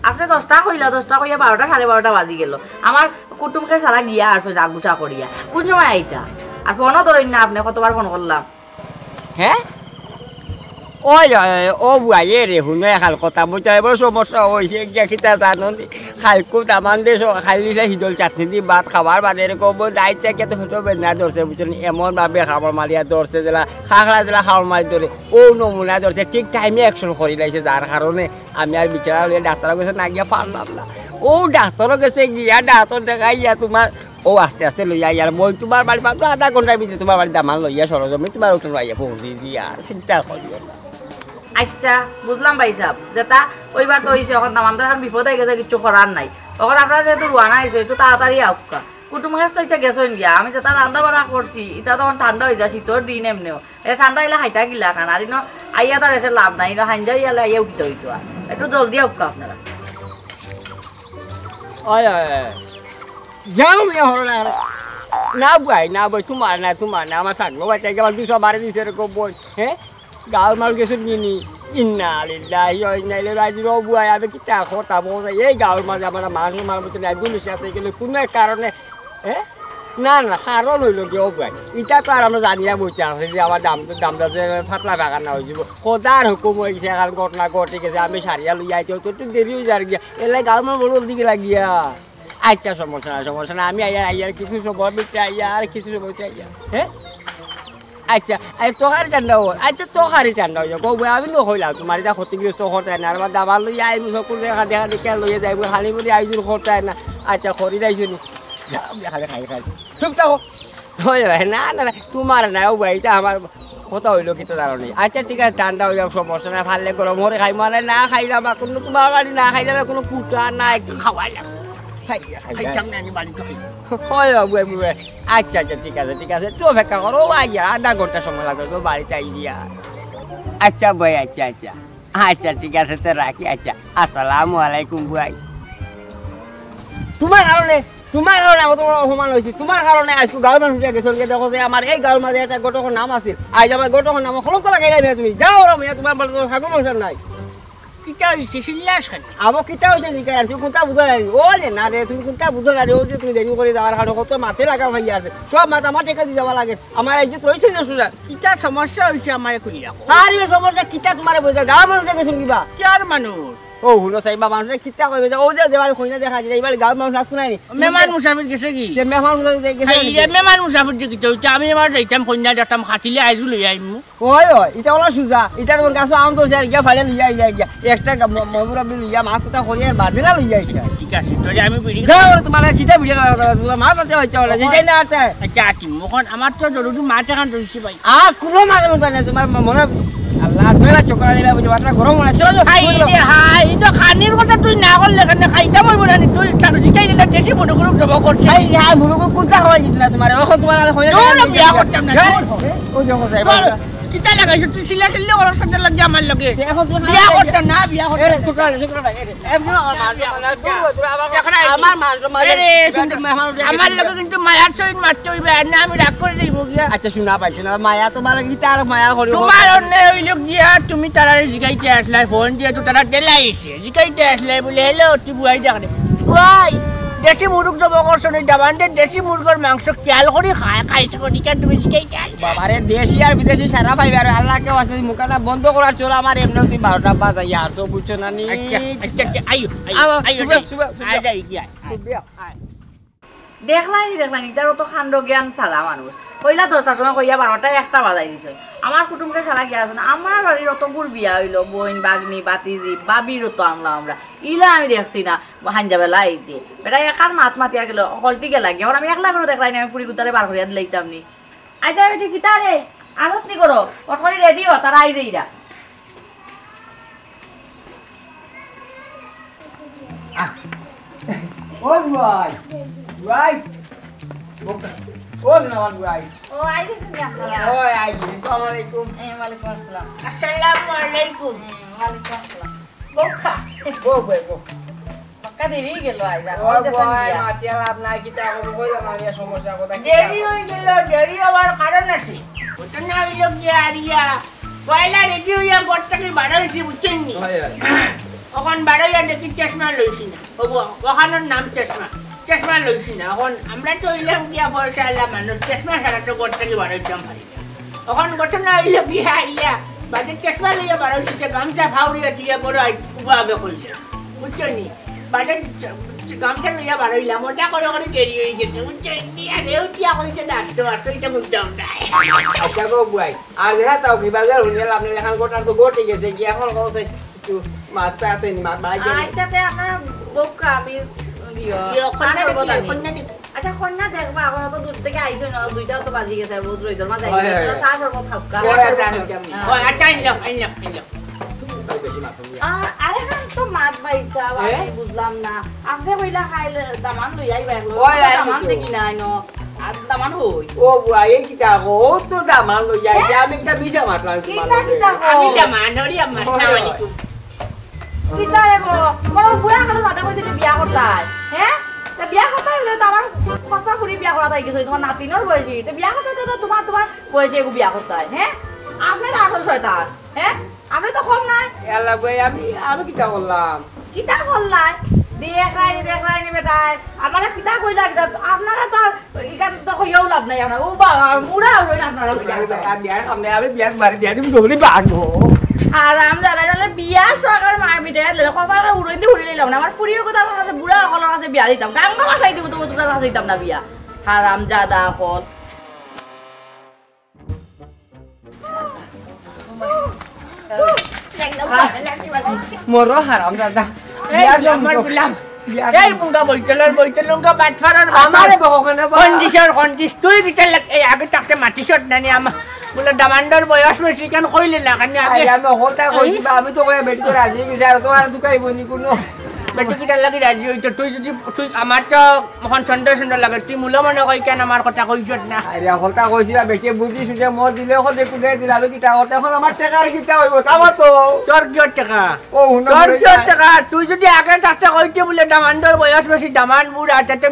আপনি 10টা কইলা 10টা কইয়া 12টা 12:30 বাজি গেল আমার কুটুমকে সারা গিয়া আর রাগুসা করিয়া কোন সময় আইতা আর ফোনও ধরেন না আপনি কতবার ফোন করলাম হ্যাঁ ওই ও বুয়াই রে হুনে খাল কথা বুঝা এবার সমস্যা হয়েছে গিয়া খিতা জানো খালকু দামান দে খালি হিদল চাটনি দি ভাত খাবার বাদে এরকম দায়িত্ব কে তো ফটো বেদনা ধরছে বুঝছেন এমন ভাবে খাবার মারিয়া ধরছে যেলা খাখড়া যেলা খাবার মারি ধরে ও নমুনা ধরছে ঠিক টাইমে অ্যাকশন করে লাইছে যার কারণে আমি আর বিচারা ডাক্তার কাছে না গিয়া পারলাম না ও ডাক্তার কাছে গিয়া ডাক্তার দেখাইয়া তোমার ও আস্তে আস্তে লইয়া আর মই তোমার বাড়ি মাত্র আধা ঘন্টার ভিতরে তোমার বাড়ি দামান লইয়া সরজমি তোমার ওখানে লইয়া পৌঁছে দিয়ে আর চিন্তা করিও না আচ্ছা বুঝলাম ভাই সাহেব যেটা ওইবার তো হয়েছে এখন আমার তো এখন বিপদ হয়ে গেছে কিছু করার নাই তখন আপনারা যেহেতু রোয়ানা হয়েছে একটু তাড়াতাড়ি আউকা কুটুম হেস তো ইচ্ছা গেছেন গিয়া আমি যেটা রান্না বাড়া করছি এটা তখন ঠান্ডা হয়ে যায় শীতর দিন এমনিও এটা ঠান্ডা হইলে খাইতা গিলা খান আর ইনো আইয়া তার এসে লাভ নাই ইনো হাঞ্জা ইয়ালে আইয়া উঠিতে হইতো একটু জলদি আউকা আপনারা ওই যাও মিয়া হলো না না বই তোমার না আমার সাগলো বাচ্চা গেল 200 বারে দিছে এরকম বই হ্যাঁ গাল মার গেছে নিনি ইন্না লিল্লাহি ওয়া ইন্না ইলাইহি রাজিউন বুয়াই আমি কি তা কথা বলতে এই গাল মাঝে আমার মানুষ মারমতে না দুনির সাথে গেলে কোনো কারণে হ্যাঁ না কারণ হইল কি ও বুয়াই এটা তো আর আমরা জানিয়া বইতে আছে যে আমার দামটা ফাতলা বাগান না হয়ে যাব খোদার হুকুম হয়ে গেছে এখন ঘটনা ঘটে গেছে আমি সারিয়া লইয়া আইতে তো একটু দেরি হয়ে যার গিয়া এলাই গাল মার বড় দিকে লাগিয়া আচ্ছা সমস্যা না আমি আইয়ার কিছু সময় বিতে আইয়া আর কিছু সময় আইয়া হ্যাঁ আচ্ছা তোহারি ঠান্ডা হল আচ্ছা তোহারি ঠান্ডা হয়ে যাবো আমি নকইলাম তোমার এটা ক্ষতিগ্রস্ত করতে না আর দাবার লইয়া আইবো সকল দেখা দেখে লইয়া যাইব খালি বলি আইজুর করতে না আচ্ছা খরি যাইছো নি যাও খালি খাই চুপ থাকো হয়ে যাবে না তোমার না ও এটা আমার কথা হইলো কি তো জানো নি আচ্ছা ঠিক আছে ঠান্ডা হয়ে যাবে সমস্যা না ফাললে গরম হরে খাই মানে না খাইলাম আর কোনো তোমার গাড়ি না খাইলাম কোনো কুটা না একটু খাওয়াইলাম আচ্ছা ঠিক আছে তো অপেক্ষা করো আইয়া আধা ঘন্টা সময় লাগবে বাড়িতে আই দিয়া আচ্ছা ভাই আচ্ছা ঠিক আছে তো রাখি আচ্ছা আসসালামু আলাইকুম ভাই তোমার কারণে আমি তোমার অপমান হয়েছি তোমার কারণে আজকে গাঁর মানুষ গেছে দেখো যে আমার এই গাঁর মাঝে একটা গোটকর নাম আছে আজ আমার গোটকর নাম কলঙ্ক লাগাই যাবে তুমি যাও রমিয়া তোমার বলে তোমার ঠাকুর মানুষের নাই কিটা হইছে সিল্লাস খান আমার কিতা হইছে নিকা তুমি কোনটা বুঝা নাই ও রে না রে তুমি কোনটা বুঝা নাই ও যে তুমি দেরি করে যাওয়ার কারণে কত মাথে লাগা ভাই আছে সব মাথা মাঠে কাটি যাওয়া লাগে আমার এই যে রইছে না সুরা কিটা সমস্যা হইছে আমারে কইলা আরে সমস্যা কিতা তোমারে বুঝা গাঁর মানুষ গেছে কিবা কার মানুষ ও হুলো সাইবা মানুষ কিতা কইবে ও যে দেবারে কইনা দেখা যায় এইবার গাঁর মানুষ আসছে নাই মেহমান মুসাফির গেছে কি যে মেহমান গেছে এই মেহমান মুসাফির যে কিটা হইছে আমি আমার যাইতাম কন্যা যাতাম খাটিলে আইজু লই আইমু ওই এটা ওলা সুজা এটা তোমার কাছে আম দোছে আর গিয়া ফাইলে লইয়া গিয়া একটা মহুরা বি লইয়া মাছ কথা করিয়া বাজরা লইয়া গিয়া ঠিক আছে তাহলে আমি বিড়ি যাও তোমার কিতা ভিডিও তোমার মাছ পাতে হইছে ওলা যেই না আতে আচ্ছা আটি মোখন আমার তো জরুরি মাছ এখন রইছে ভাই আর কোনো মাছ মত না তোমার মনে আল্লাহ তোরা চোকরা নিলা বুঝি বাটা গরম মনে চলো হাই তো খানির কথা তুই না করলে কেন খাইতাম হইব না তুই তার জিকাই দিলে দেশি মনে গ্রুপ জমা করছিস এই হ্যাঁ মুলুকু কোনটা হয় জিতলা তোমার ওখন তোমার হইলে বিয়া করতাম না ও জমা সাহেব কিতা লাগাইছ তুই সিলা সিল্লে ওর সাথে লাগি আমার লগে বিয়া করতাম না বিয়া করতাম এরে চোকরা এমন আমার মাছ আমার লগে কিন্তু মায়ার সহিত মারতে হইবে আর না আমি রাগ করে দেব গিয়া আচ্ছা শোনা পাইছো না মায়া তোমার গীতা আর মায়া করি তোমার অন্য হইল গিয়া তুমি তারা জিগাইতে আসলাই ফোন দিয়ে তো তারা দেলাইছে জিগাইতে আসলাই বলে হ্যালো তুই বুয়াই দেখে বুয়াই দেশি মুরগ জমা করছো না দাবানদের দেশি মুরগের মাংস খেয়াল করে খাইছো করি কেন তুমি জিগাইতে বাবারে দেশি আর বিদেশি সারা পাইবে আর আল্লাহকে ওয়াসে মুখটা বন্ধ করার চল আমার এমনি তুই 12টা বাজে আসো বুঝছো না নি আচ্ছা আইও আই গিয়া দেখলানি তার তো খান্ড জ্ঞান ছাড়া মানুষ কইলা 10টার সময় কইয়া 12টায় একটা বাজাই দিছে আমার কুটুমকে সারা গিয়া আছে না আমার বাড়ির অতপুর বিয়া হইলো বোন বাগনি বাতিজি বাবিরও তো আনলাম আমরা ইলা আমি দেখছি না হাঞ্জা বেলা আইতে বেটা একার মাতিয়া গেল হলটি গেলা গিয়ে আমি একলা করে দেখলাই আমি পুরি গুতারে বার করিয়া দিলাইতাম নি আইতা বেটি কিতা রে আদত নি করো পটকরি রেডি হ তারা আই দেইরা ও ভাই ও না ভাই ও আই দিছেন আপনারা ও আই আসসালামু আলাইকুম। ওয়ালাইকুম আসসালাম। আসসালামু আলাইকুম। ওয়ালাইকুম আসসালাম। বৌখা গো পাক্কা দেরি গেল আইজা ও ভাই মাতিয়ার আপনার কি তা হবে কই আমার সমস্যা কথা কি দেরি হয়ে গেল, দেরি হওয়ার কারণ আছে। ঘটনা হইল গিয়া আরিয়া পয়লা রেডি হইয়া বর্তাকে বাড়াইছি বুঝছেন নি। এখন বাড়াইয়া দেখি চশমা লইছি না, ওখানোর নাম চশমা লইছি না। এখন আমরা তো হইলাম গিয়া পয়সা আল্লাহ মানুষ, চশমা ছাড়া তো বর্তাকে বাড়াইতাম পারি না। এখন ঘটনা হইল গিয়া ইয়া বাদে চশমা লইয়া বাড়াইছে, গামছা ফাউরিয়া দিয়া বড় উবা আগে কইছে বুঝছেন নি। বাদে গামছা লইয়া বাড়াইলাম, ওটা করে করে দেরি হয়ে গেছে বুঝছেন নি। আর রেউটিয়া কইছে আসতে আসতে এটা বুঝতাম না। আচ্ছা গো ভাই আর দেখা তাও কি বাজার হইল আপনি লেখান গোটা তো গোটে গেছে কি এখন কইছে একটু মাছটা আছে নি মাছ বাই গেছে। আচ্ছা তে আপনার বউকা আমি দিও আচ্ছা কন্যা দেখবা এখন তো দূর থেকে আইছো না, দুইটাও তো বাজি গেছে, বহুত রইদর মা যাই তোরা চা করবো থাকা। আচ্ছা আইলাম আরে খান তো মাছ পাইছা আমি বুঝলাম না। আপনি কইলা খাইলে দামান লই আইবা এগুলো দামান দেখি না আইনো আর দামান হই। ও ভাই কি তা গো তো দামান লই যাই আমি একটা বিছা মারলাম কিতা কিতা আমি দামান হরি আসসালামু আলাইকুম। কিতা রে গো বড় বুয়া কালে সাথে কইছে বিয়া করতাই হ্যাঁ তে বিয়া করতাই তো আমার খসপা ফুরি বিয়া করা তাই গেছে তোমার নাতিনর বয়সী তে বিয়া করতাই তো তোমার বয়সী এগু বিয়া করতাই হ্যাঁ আপনি তো আসল শয়তান হ্যাঁ আপনি তো কম নাই আল্লাহ ভাই আমি কি তা করলাম কিতা করলাই দেখাইনি বেটাই আমারে কিতা কইলা কিতা আপনারা তো ইকা তো কইও লাভ নাই আপনারা ও বা মুড়া হইল আপনারা আমি বিয়ার বাড়ি দিয়া দিম জলদি বাগবো আরাম দাদা বিয়া সরকার মার বিটে কপালে উড়াই দিয়ে উড়ে নিলাম না। আমার ফুরির কথা আছে, বুড়া সকলের কাছে বিয়া দিতাম, গাঙ্গা বাসাই দিব তো তোমরা কাছে দিতাম না বিয়া। হারাম জাদা কল মোর হারাম দাদা এই মুঙ্গা বইতলঙ্গা বাটফারার আমারে বকনে কন্ডিশন তুই বিচার লাগ এই আগে তাকতে মাটিশট নানি আমা বলে ডামান্ডর বয়স বেশি কেন কইলে না কানি আগে আমি হলতা কইবা আমি তো কই বেটি করে রাজি গেছি আর তোমার দুকাই বনি কোনো বেটি কিটা লাগি রাজি হইতো তুই আমার তো মখন সুন্দর লাগে তুই মূল মনে কই কেন আমার কথা কইছত না। আরে হলতা কইছিবা বেটি বুঝি শুনে মোর দিলে হল দেখু দে দিলা আমি কিতা হতে এখন আমার টাকার কিতা হইব তামা তো তোর কি টাকা ও হুন তোর কি টাকা তুই যদি আগে তাকতে কইতে বলে ডামান্ডর বয়স বেশি ডামান বুড়া তাতে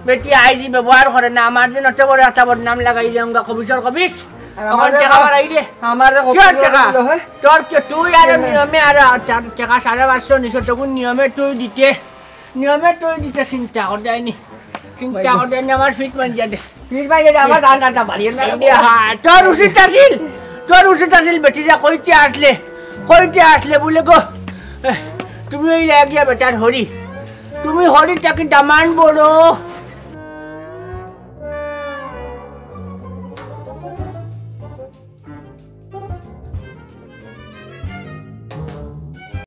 বেটি আইজি ব্যবহার করে না আমার যে নট বড় একটা নাম লাগাই দেঙ্গা কবিসর কবিস তোর তুই আর নিয়মে আর টাকা 550 নিশো টুকু নিয়মে তুই দিতে চিন্তা কর যায়নি আমার ফিট বানিয়ে দে আমার ধান ধানটা বাড়িয়ে তোর উচিত আছিল বেটিরা কইতে আসলে বলে গো তুমি ওই লাগিয়া বেটার হরি তুমি হরিটাকে দামান বড়